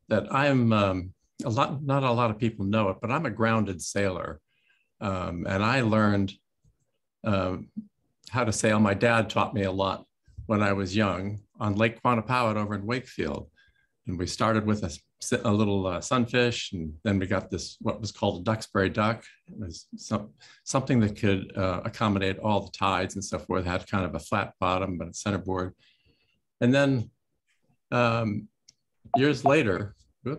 that I'm not a lot of people know it, but I'm a grounded sailor, and I learned how to sail. My dad taught me a lot when I was young on Lake Quantapowhat over in Wakefield. And we started with a little sunfish, and then we got this, what was called a Duxbury duck. It was something that could accommodate all the tides and so forth. It had kind of a flat bottom, but a centerboard. And then years later, we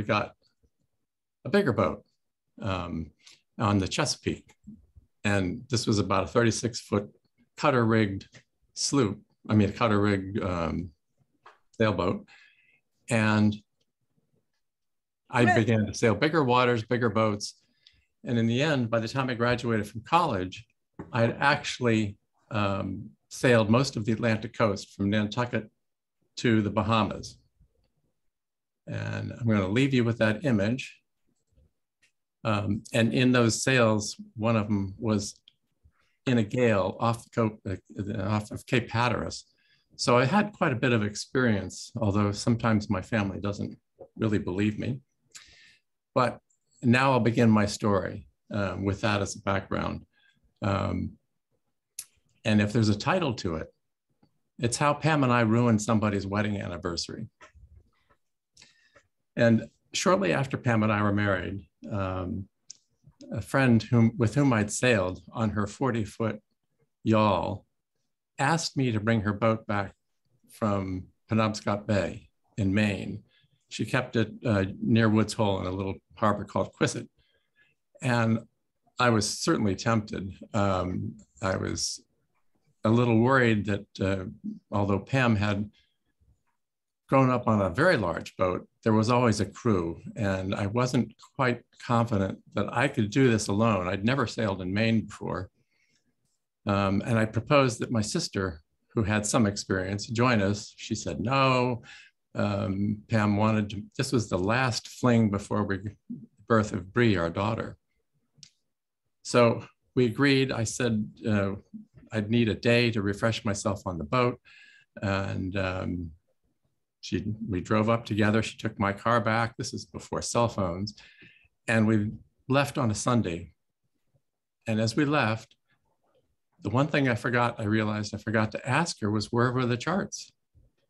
got a bigger boat on the Chesapeake. And this was about a 36-foot cutter-rigged sloop. I mean, a cutter-rigged sailboat. And I began to sail bigger waters, bigger boats. And in the end, by the time I graduated from college, I had actually sailed most of the Atlantic coast from Nantucket to the Bahamas. And I'm going to leave you with that image. And in those sails, one of them was in a gale off of Cape Hatteras. So I had quite a bit of experience, although sometimes my family doesn't really believe me. But now I'll begin my story with that as a background. And if there's a title to it, it's How Pam and I Ruined Somebody's Wedding Anniversary. And shortly after Pam and I were married, a friend with whom I'd sailed on her 40-foot yawl asked me to bring her boat back from Penobscot Bay in Maine. She kept it near Woods Hole in a little harbor called Quisset. And I was certainly tempted. I was a little worried that although Pam had grown up on a very large boat, there was always a crew, and I wasn't quite confident that I could do this alone. I'd never sailed in Maine before. And I proposed that my sister, who had some experience, join us. She said no. Pam wanted to, this was the last fling before the birth of Bree, our daughter. So we agreed. I said I'd need a day to refresh myself on the boat. And we drove up together. She took my car back. This is before cell phones. And we left on a Sunday. And as we left, the one thing I realized I forgot to ask her was, where were the charts?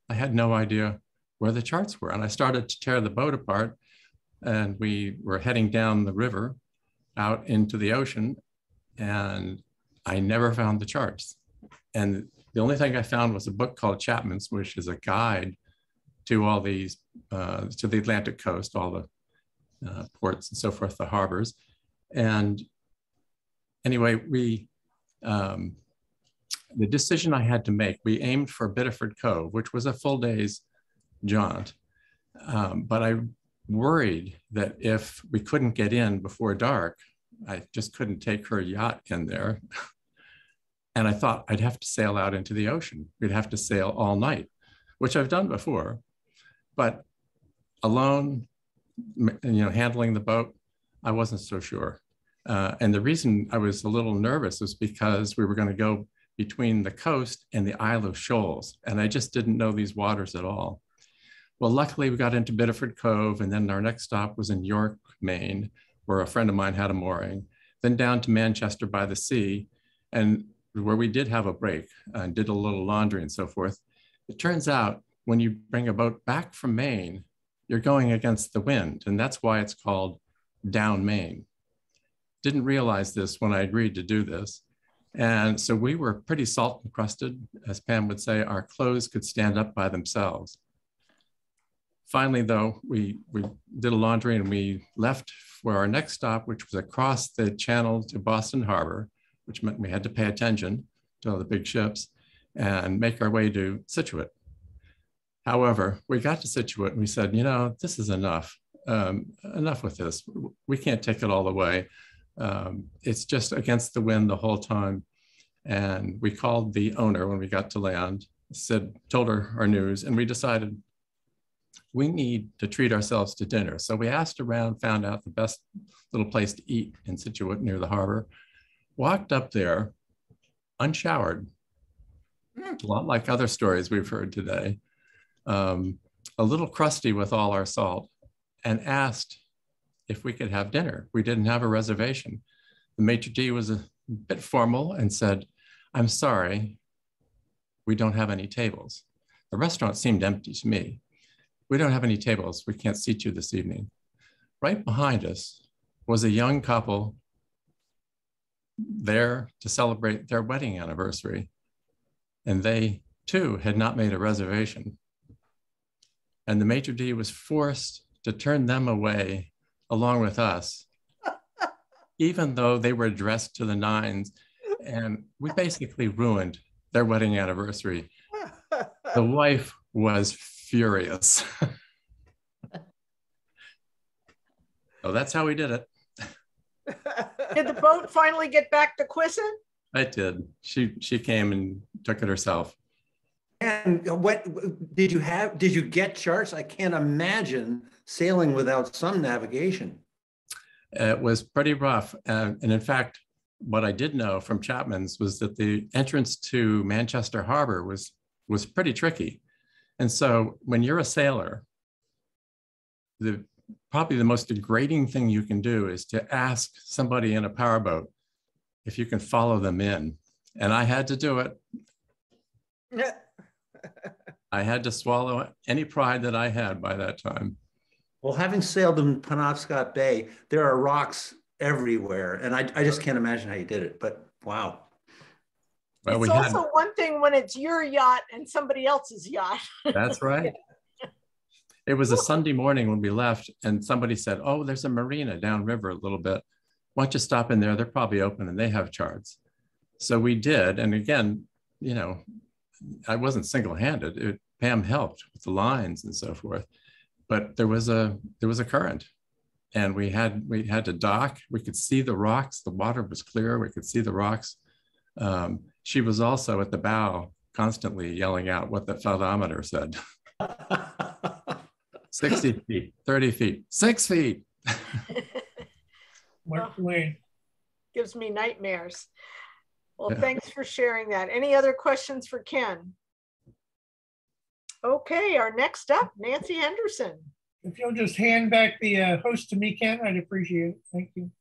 I had no idea where the charts were. And I started to tear the boat apart, and we were heading down the river out into the ocean, and I never found the charts. And the only thing I found was a book called Chapman's, which is a guide to all these, to the Atlantic coast, all the ports and so forth, the harbors. And anyway, the decision I had to make, we aimed for Biddeford Cove, which was a full day's jaunt. But I worried that if we couldn't get in before dark, I just couldn't take her yacht in there. And I thought I'd have to sail out into the ocean. We'd have to sail all night, which I've done before. But alone, handling the boat, I wasn't so sure. And the reason I was a little nervous was because we were going to go between the coast and the Isle of Shoals, and I just didn't know these waters at all. Well, luckily we got into Biddeford Cove, and then our next stop was in York, Maine, where a friend of mine had a mooring, then down to Manchester by the Sea, and where we did have a break and did a little laundry and so forth. It turns out when you bring a boat back from Maine, you're going against the wind, and that's why it's called down Maine. Didn't realize this when I agreed to do this. And so we were pretty salt encrusted. As Pam would say, our clothes could stand up by themselves. Finally, though, we did a laundry and we left for our next stop, which was across the channel to Boston Harbor, which meant we had to pay attention to all the big ships and make our way to Scituate. However, we got to Scituate and we said, this is enough. Enough with this. We can't take it all the way. It's just against the wind the whole time. And we called the owner when we got to land, told her our news, and we decided we need to treat ourselves to dinner. So we asked around, found out the best little place to eat in Scituate near the harbor, walked up there, unshowered, a lot like other stories we've heard today, a little crusty with all our salt, and asked if we could have dinner. We didn't have a reservation. The maitre d' was a bit formal and said, "I'm sorry, we don't have any tables." The restaurant seemed empty to me. We don't have any tables. We can't seat you this evening. Right behind us was a young couple there to celebrate their wedding anniversary. And they too had not made a reservation. And the maitre d' was forced to turn them away along with us, even though they were dressed to the nines. And we basically ruined their wedding anniversary. The wife was furious. So that's how we did it. Did the boat finally get back to Quissa? I did. She came and took it herself. And what did you have? Did you get charts? I can't imagine sailing without some navigation. It was pretty rough. And in fact, what I did know from Chapman's was that the entrance to Manchester Harbor was pretty tricky. And so when you're a sailor, probably the most degrading thing you can do is to ask somebody in a powerboat if you can follow them in. And I had to do it. I had to swallow any pride that I had by that time. Well, having sailed in Penobscot Bay, there are rocks everywhere. And I just can't imagine how you did it, but wow. Well, it's also one thing when it's your yacht and somebody else's yacht. That's right. It was a Sunday morning when we left and somebody said, oh, there's a marina downriver a little bit. Why don't you stop in there? They're probably open and they have charts. So we did. And again, you know, I wasn't single-handed. Pam helped with the lines and so forth. But there was a current and we had to dock. We could see the rocks. The water was clear. We could see the rocks. She was also at the bow constantly yelling out what the photometer said. 60 feet, 30 feet, 6 feet. Gives me nightmares. Well, Yeah. Thanks for sharing that. Any other questions for Ken? Okay, our next up, Nancy Henderson. If you'll just hand back the host to me, Ken, I'd appreciate it. Thank you.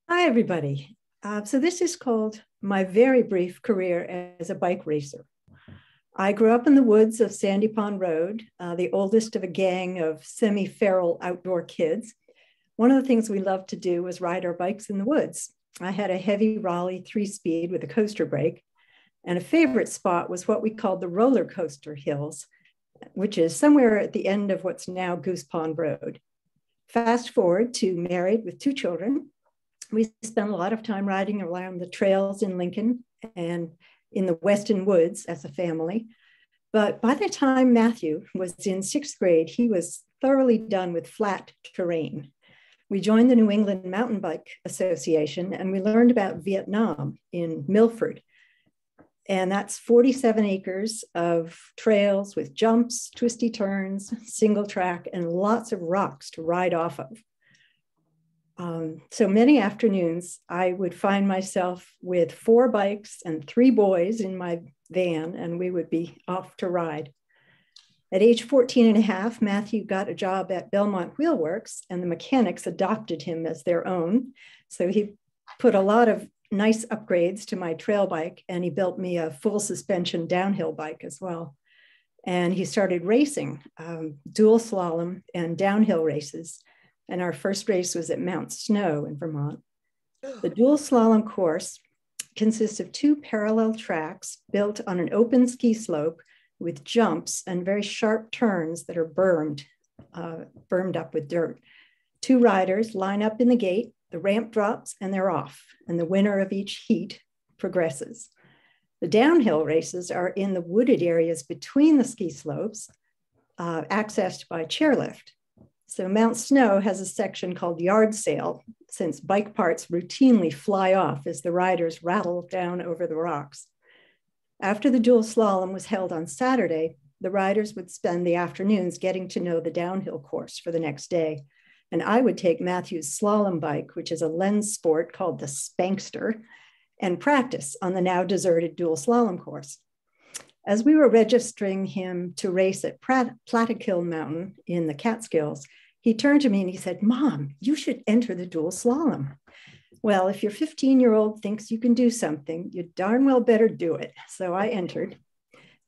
Hi, everybody. So this is called my very brief career as a bike racer. I grew up in the woods of Sandy Pond Road, the oldest of a gang of semi-feral outdoor kids. One of the things we loved to do was ride our bikes in the woods. I had a heavy Raleigh 3-speed with a coaster brake, and a favorite spot was what we called the roller coaster hills, which is somewhere at the end of what's now Goose Pond Road. Fast forward to married with 2 children. We spent a lot of time riding around the trails in Lincoln and in the Weston Woods as a family. But by the time Matthew was in 6th grade, he was thoroughly done with flat terrain. We joined the New England Mountain Bike Association and we learned about Vietnam in Milford. And that's 47 acres of trails with jumps, twisty turns, single track, and lots of rocks to ride off of. So many afternoons, I would find myself with 4 bikes and 3 boys in my van, and we would be off to ride. At age 14 and a half, Matthew got a job at Belmont Wheelworks, and the mechanics adopted him as their own. So he put a lot of nice upgrades to my trail bike, and he built me a full suspension downhill bike as well. And he started racing, dual slalom and downhill races. And our first race was at Mount Snow in Vermont. The dual slalom course consists of 2 parallel tracks built on an open ski slope with jumps and very sharp turns that are bermed up with dirt. 2 riders line up in the gate, the ramp drops, and they're off. And the winner of each heat progresses. The downhill races are in the wooded areas between the ski slopes, accessed by chairlift. So Mount Snow has a section called yard sale, since bike parts routinely fly off as the riders rattle down over the rocks. After the dual slalom was held on Saturday, the riders would spend the afternoons getting to know the downhill course for the next day. And I would take Matthew's slalom bike, which is a lens sport called the Spankster, and practice on the now deserted dual slalom course. As we were registering him to race at Platikill Mountain in the Catskills, he turned to me and he said, "Mom, you should enter the dual slalom." Well, if your 15-year-old thinks you can do something, you darn well better do it. So I entered.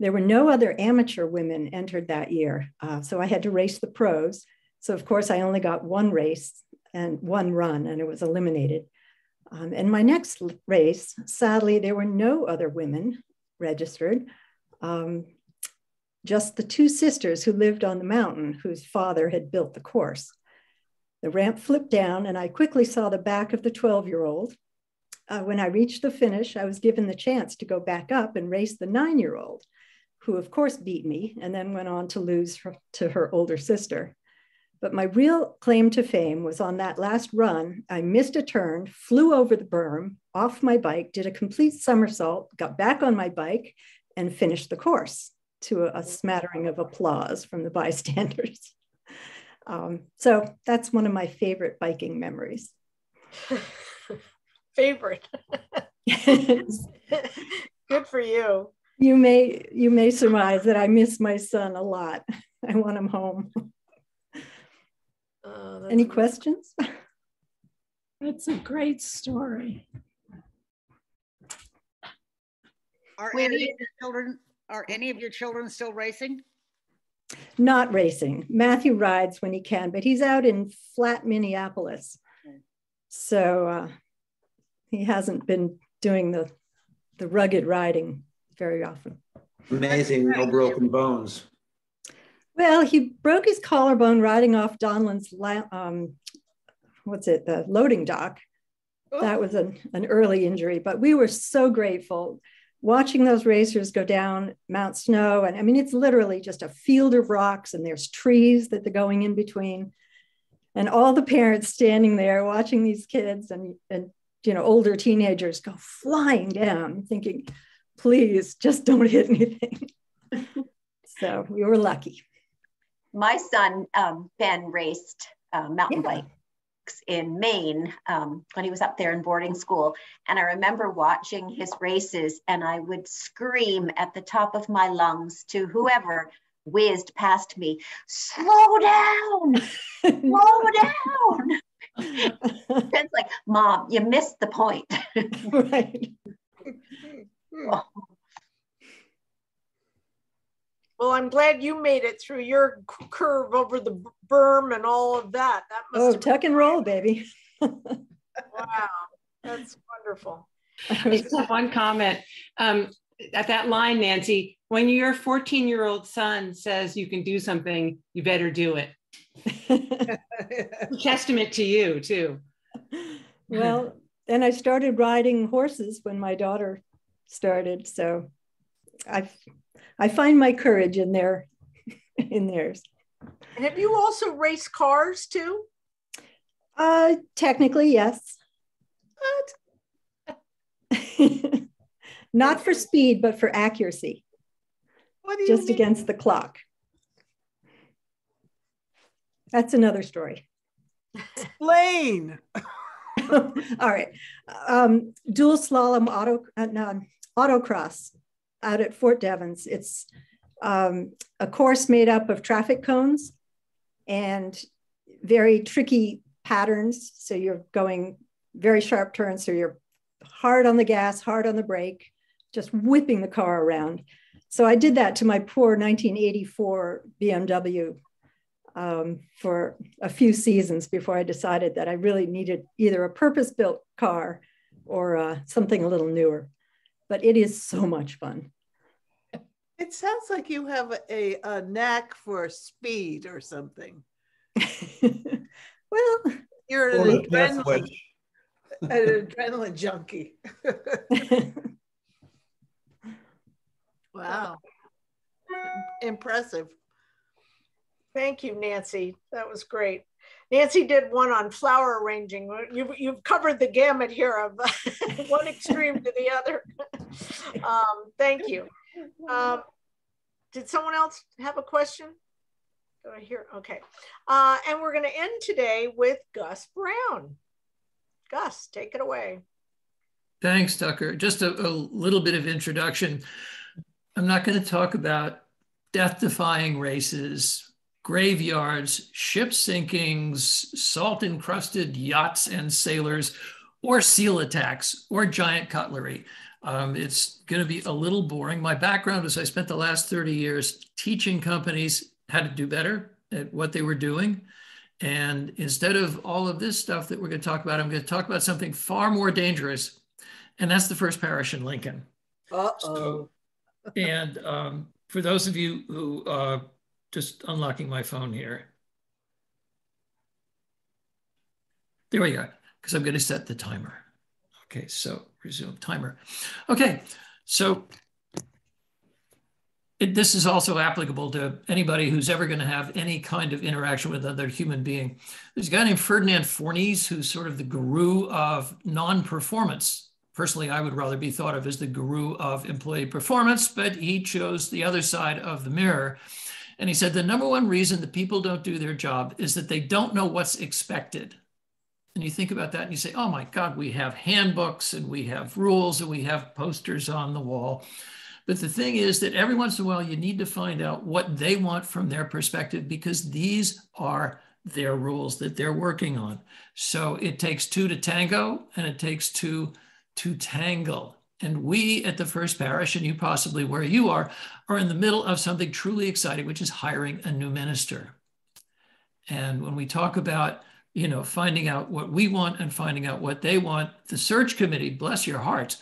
There were no other amateur women entered that year, so I had to race the pros. So of course I only got one race and one run, and it was eliminated. And my next race, sadly, there were no other women registered, just the two sisters who lived on the mountain whose father had built the course. The ramp flipped down and I quickly saw the back of the 12-year-old. When I reached the finish, I was given the chance to go back up and race the 9-year-old, who of course beat me and then went on to lose to her older sister. But my real claim to fame was on that last run. I missed a turn, flew over the berm, off my bike, did a complete somersault, got back on my bike, and finished the course to a smattering of applause from the bystanders. So that's one of my favorite biking memories. Favorite. Good for you. You may surmise that I miss my son a lot. I want him home. Any questions? That's a great story. Are any of your children still racing? Not racing. Matthew rides when he can, but he's out in flat Minneapolis. So he hasn't been doing the rugged riding very often. Amazing, no broken bones. Well, he broke his collarbone riding off Donlan's, the loading dock. That was an early injury, but we were so grateful watching those racers go down Mount Snow. And I mean, it's literally just a field of rocks and there's trees that they're going in between. And all the parents standing there watching these kids and older teenagers go flying down, thinking, please just don't hit anything. So we were lucky. My son, Ben, raced mountain bikes in Maine when he was up there in boarding school. And I remember watching his races and I would scream at the top of my lungs to whoever whizzed past me, slow down, slow down. Ben's like, Mom, you missed the point. Right. Oh. Well, I'm glad you made it through your curve over the berm and all of that. That must tuck and roll, baby. Wow, that's wonderful. I just have one comment. At that line, Nancy, when your 14-year-old son says you can do something, you better do it. Testament to you, too. Well, and I started riding horses when my daughter started. So I find my courage in theirs. And have you also raced cars too? Technically, yes. Not for speed, but for accuracy. What do you just mean? Against the clock. That's another story. Explain. All right. Dual slalom autocross out at Fort Devens. It's a course made up of traffic cones and very tricky patterns. So you're going very sharp turns. So you're hard on the gas, hard on the brake, just whipping the car around. So I did that to my poor 1984 BMW for a few seasons before I decided that I really needed either a purpose-built car or something a little newer. But it is so much fun. It sounds like you have a knack for speed or something. Well, you're an adrenaline junkie. Wow. Impressive. Thank you, Nancy. That was great. Nancy did one on flower arranging. You've covered the gamut here of one extreme to the other. Thank you. Did someone else have a question? Do I hear? Okay. And we're going to end today with Gus Brown. Gus, take it away. Thanks, Tucker. Just a little bit of introduction. I'm not going to talk about death-defying races, graveyards, ship sinkings, salt-encrusted yachts and sailors, or seal attacks, or giant cutlery. It's going to be a little boring. My background is I spent the last 30 years teaching companies how to do better at what they were doing. And instead of all of this stuff that we're going to talk about, I'm going to talk about something far more dangerous. And that's the First Parish in Lincoln. Uh-oh. And for those of you who, just unlocking my phone here. There we go, because I'm going to set the timer. Okay, so resume timer. Okay, so this is also applicable to anybody who's ever going to have any kind of interaction with another human being. There's a guy named Ferdinand Fornys, who's sort of the guru of non-performance. Personally, I would rather be thought of as the guru of employee performance, but he chose the other side of the mirror. And he said the number one reason that people don't do their job is that they don't know what's expected. And you think about that and you say, oh my God, we have handbooks and we have rules and we have posters on the wall. But the thing is that every once in a while, you need to find out what they want from their perspective, because these are their rules that they're working on. So it takes two to tango, and it takes two to tangle. And we at the First Parish, and you possibly where you are in the middle of something truly exciting, which is hiring a new minister. And when we talk about, you know, finding out what we want and finding out what they want, the search committee, bless your hearts,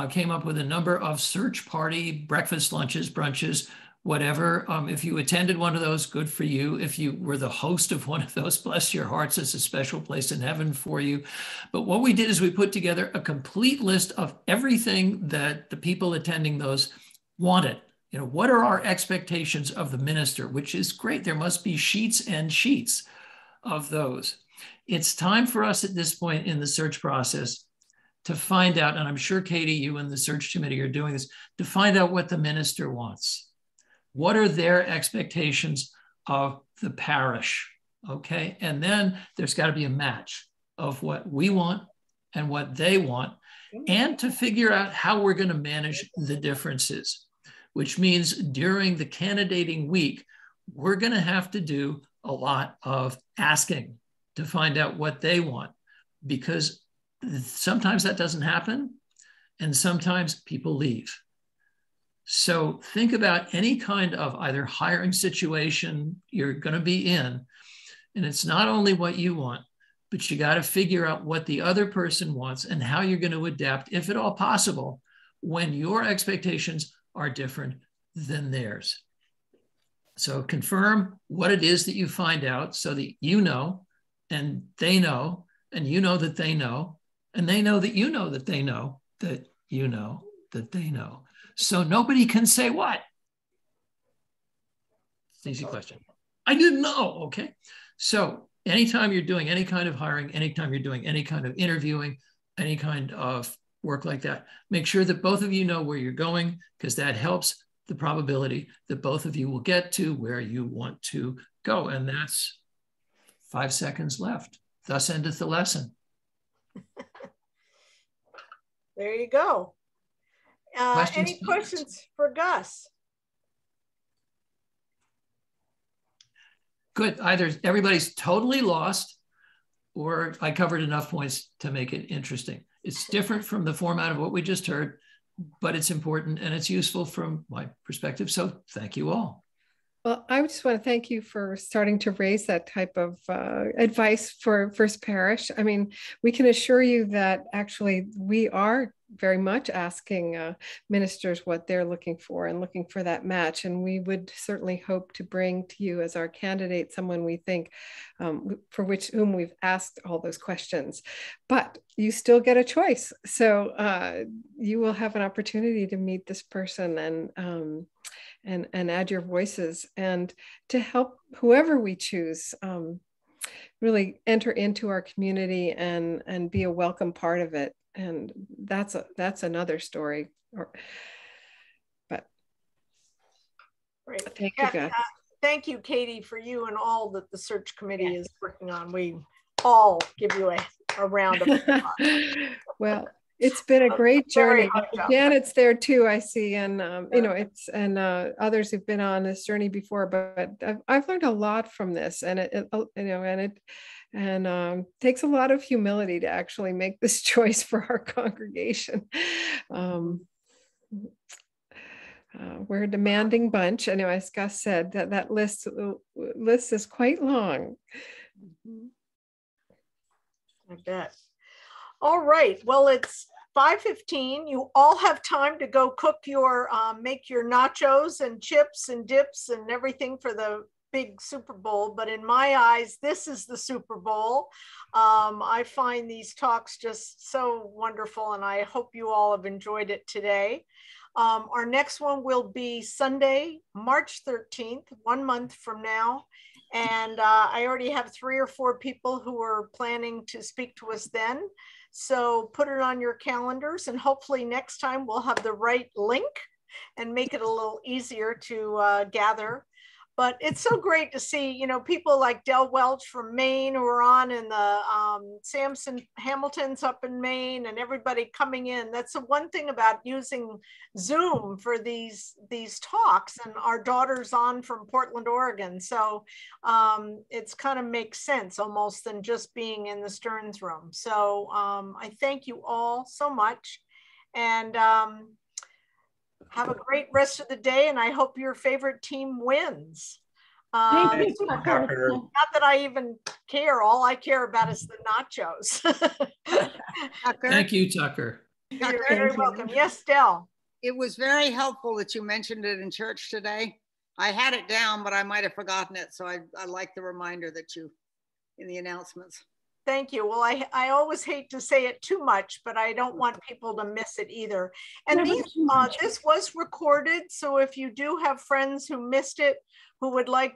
came up with a number of search party, breakfast, lunches, brunches, whatever. If you attended one of those, good for you. If you were the host of one of those, bless your hearts, it's a special place in heaven for you. But what we did is we put together a complete list of everything that the people attending those wanted. You know, what are our expectations of the minister, which is great. There must be sheets and sheets of those. It's time for us at this point in the search process to find out, and I'm sure, Katie, you and the search committee are doing this, to find out what the minister wants. What are their expectations of the parish? Okay, and then there's got to be a match of what we want and what they want, and to figure out how we're going to manage the differences, which means during the candidating week, we're going to have to do a lot of asking to find out what they want, because sometimes that doesn't happen, and sometimes people leave. So think about any kind of either hiring situation you're going to be in, and it's not only what you want, but you got to figure out what the other person wants and how you're going to adapt, if at all possible, when your expectations are different than theirs. So confirm what it is that you find out so that you know, and they know, and you know that they know, and they know that you know that they know that you know that they know. So nobody can say what? It's an easy question. I didn't know, okay? So anytime you're doing any kind of hiring, anytime you're doing any kind of interviewing, any kind of work like that, make sure that both of you know where you're going, because that helps the probability that both of you will get to where you want to go. And that's 5 seconds left. Thus endeth the lesson. There you go. Any questions for Gus? Good. Either everybody's totally lost, or I covered enough points to make it interesting. It's different from the format of what we just heard, but it's important and it's useful from my perspective. So thank you all. Well, I just want to thank you for starting to raise that type of advice for First Parish. I mean, we can assure you that actually we are very much asking ministers what they're looking for and looking for that match. And we would certainly hope to bring to you as our candidate someone we think for whom we've asked all those questions. But you still get a choice. So you will have an opportunity to meet this person and add your voices, and to help whoever we choose really enter into our community and be a welcome part of it. And that's another story. But Great. Thank you, guys. Thank you, Katie, for you and all that the search committee is working on. We all give you a round of applause. Well, it's been a great journey. Janet's there too, I see, and you know, it's others who've been on this journey before. But I've learned a lot from this, and And takes a lot of humility to actually make this choice for our congregation. We're a demanding bunch. Anyway, as Gus said, that list is quite long. I bet. All right. Well, it's 5:15. You all have time to go cook your, make your nachos and chips and dips and everything for the big Super Bowl. But in my eyes, this is the Super Bowl. I find these talks just so wonderful, and I hope you all have enjoyed it today. Our next one will be Sunday, March 13th, 1 month from now. And I already have 3 or 4 people who are planning to speak to us then. So put it on your calendars, and hopefully next time we'll have the right link and make it a little easier to gather. But it's so great to see, you know, people like Del Welch from Maine who are on, and the Samson Hamilton's up in Maine, and everybody coming in. That's the one thing about using Zoom for these talks, and our daughter's on from Portland, Oregon. So it's kind of makes sense almost than just being in the Stearns room. So I thank you all so much, and have a great rest of the day, and I hope your favorite team wins. Not that I even care. All I care about is the nachos. Thank you, Tucker. You're very welcome. Yes, Del. It was very helpful that you mentioned it in church today. I had it down, but I might have forgotten it. So I like the reminder that you, in the announcements. Thank you. Well, I always hate to say it too much, but I don't want people to miss it either. And this was recorded. So if you do have friends who missed it, who would like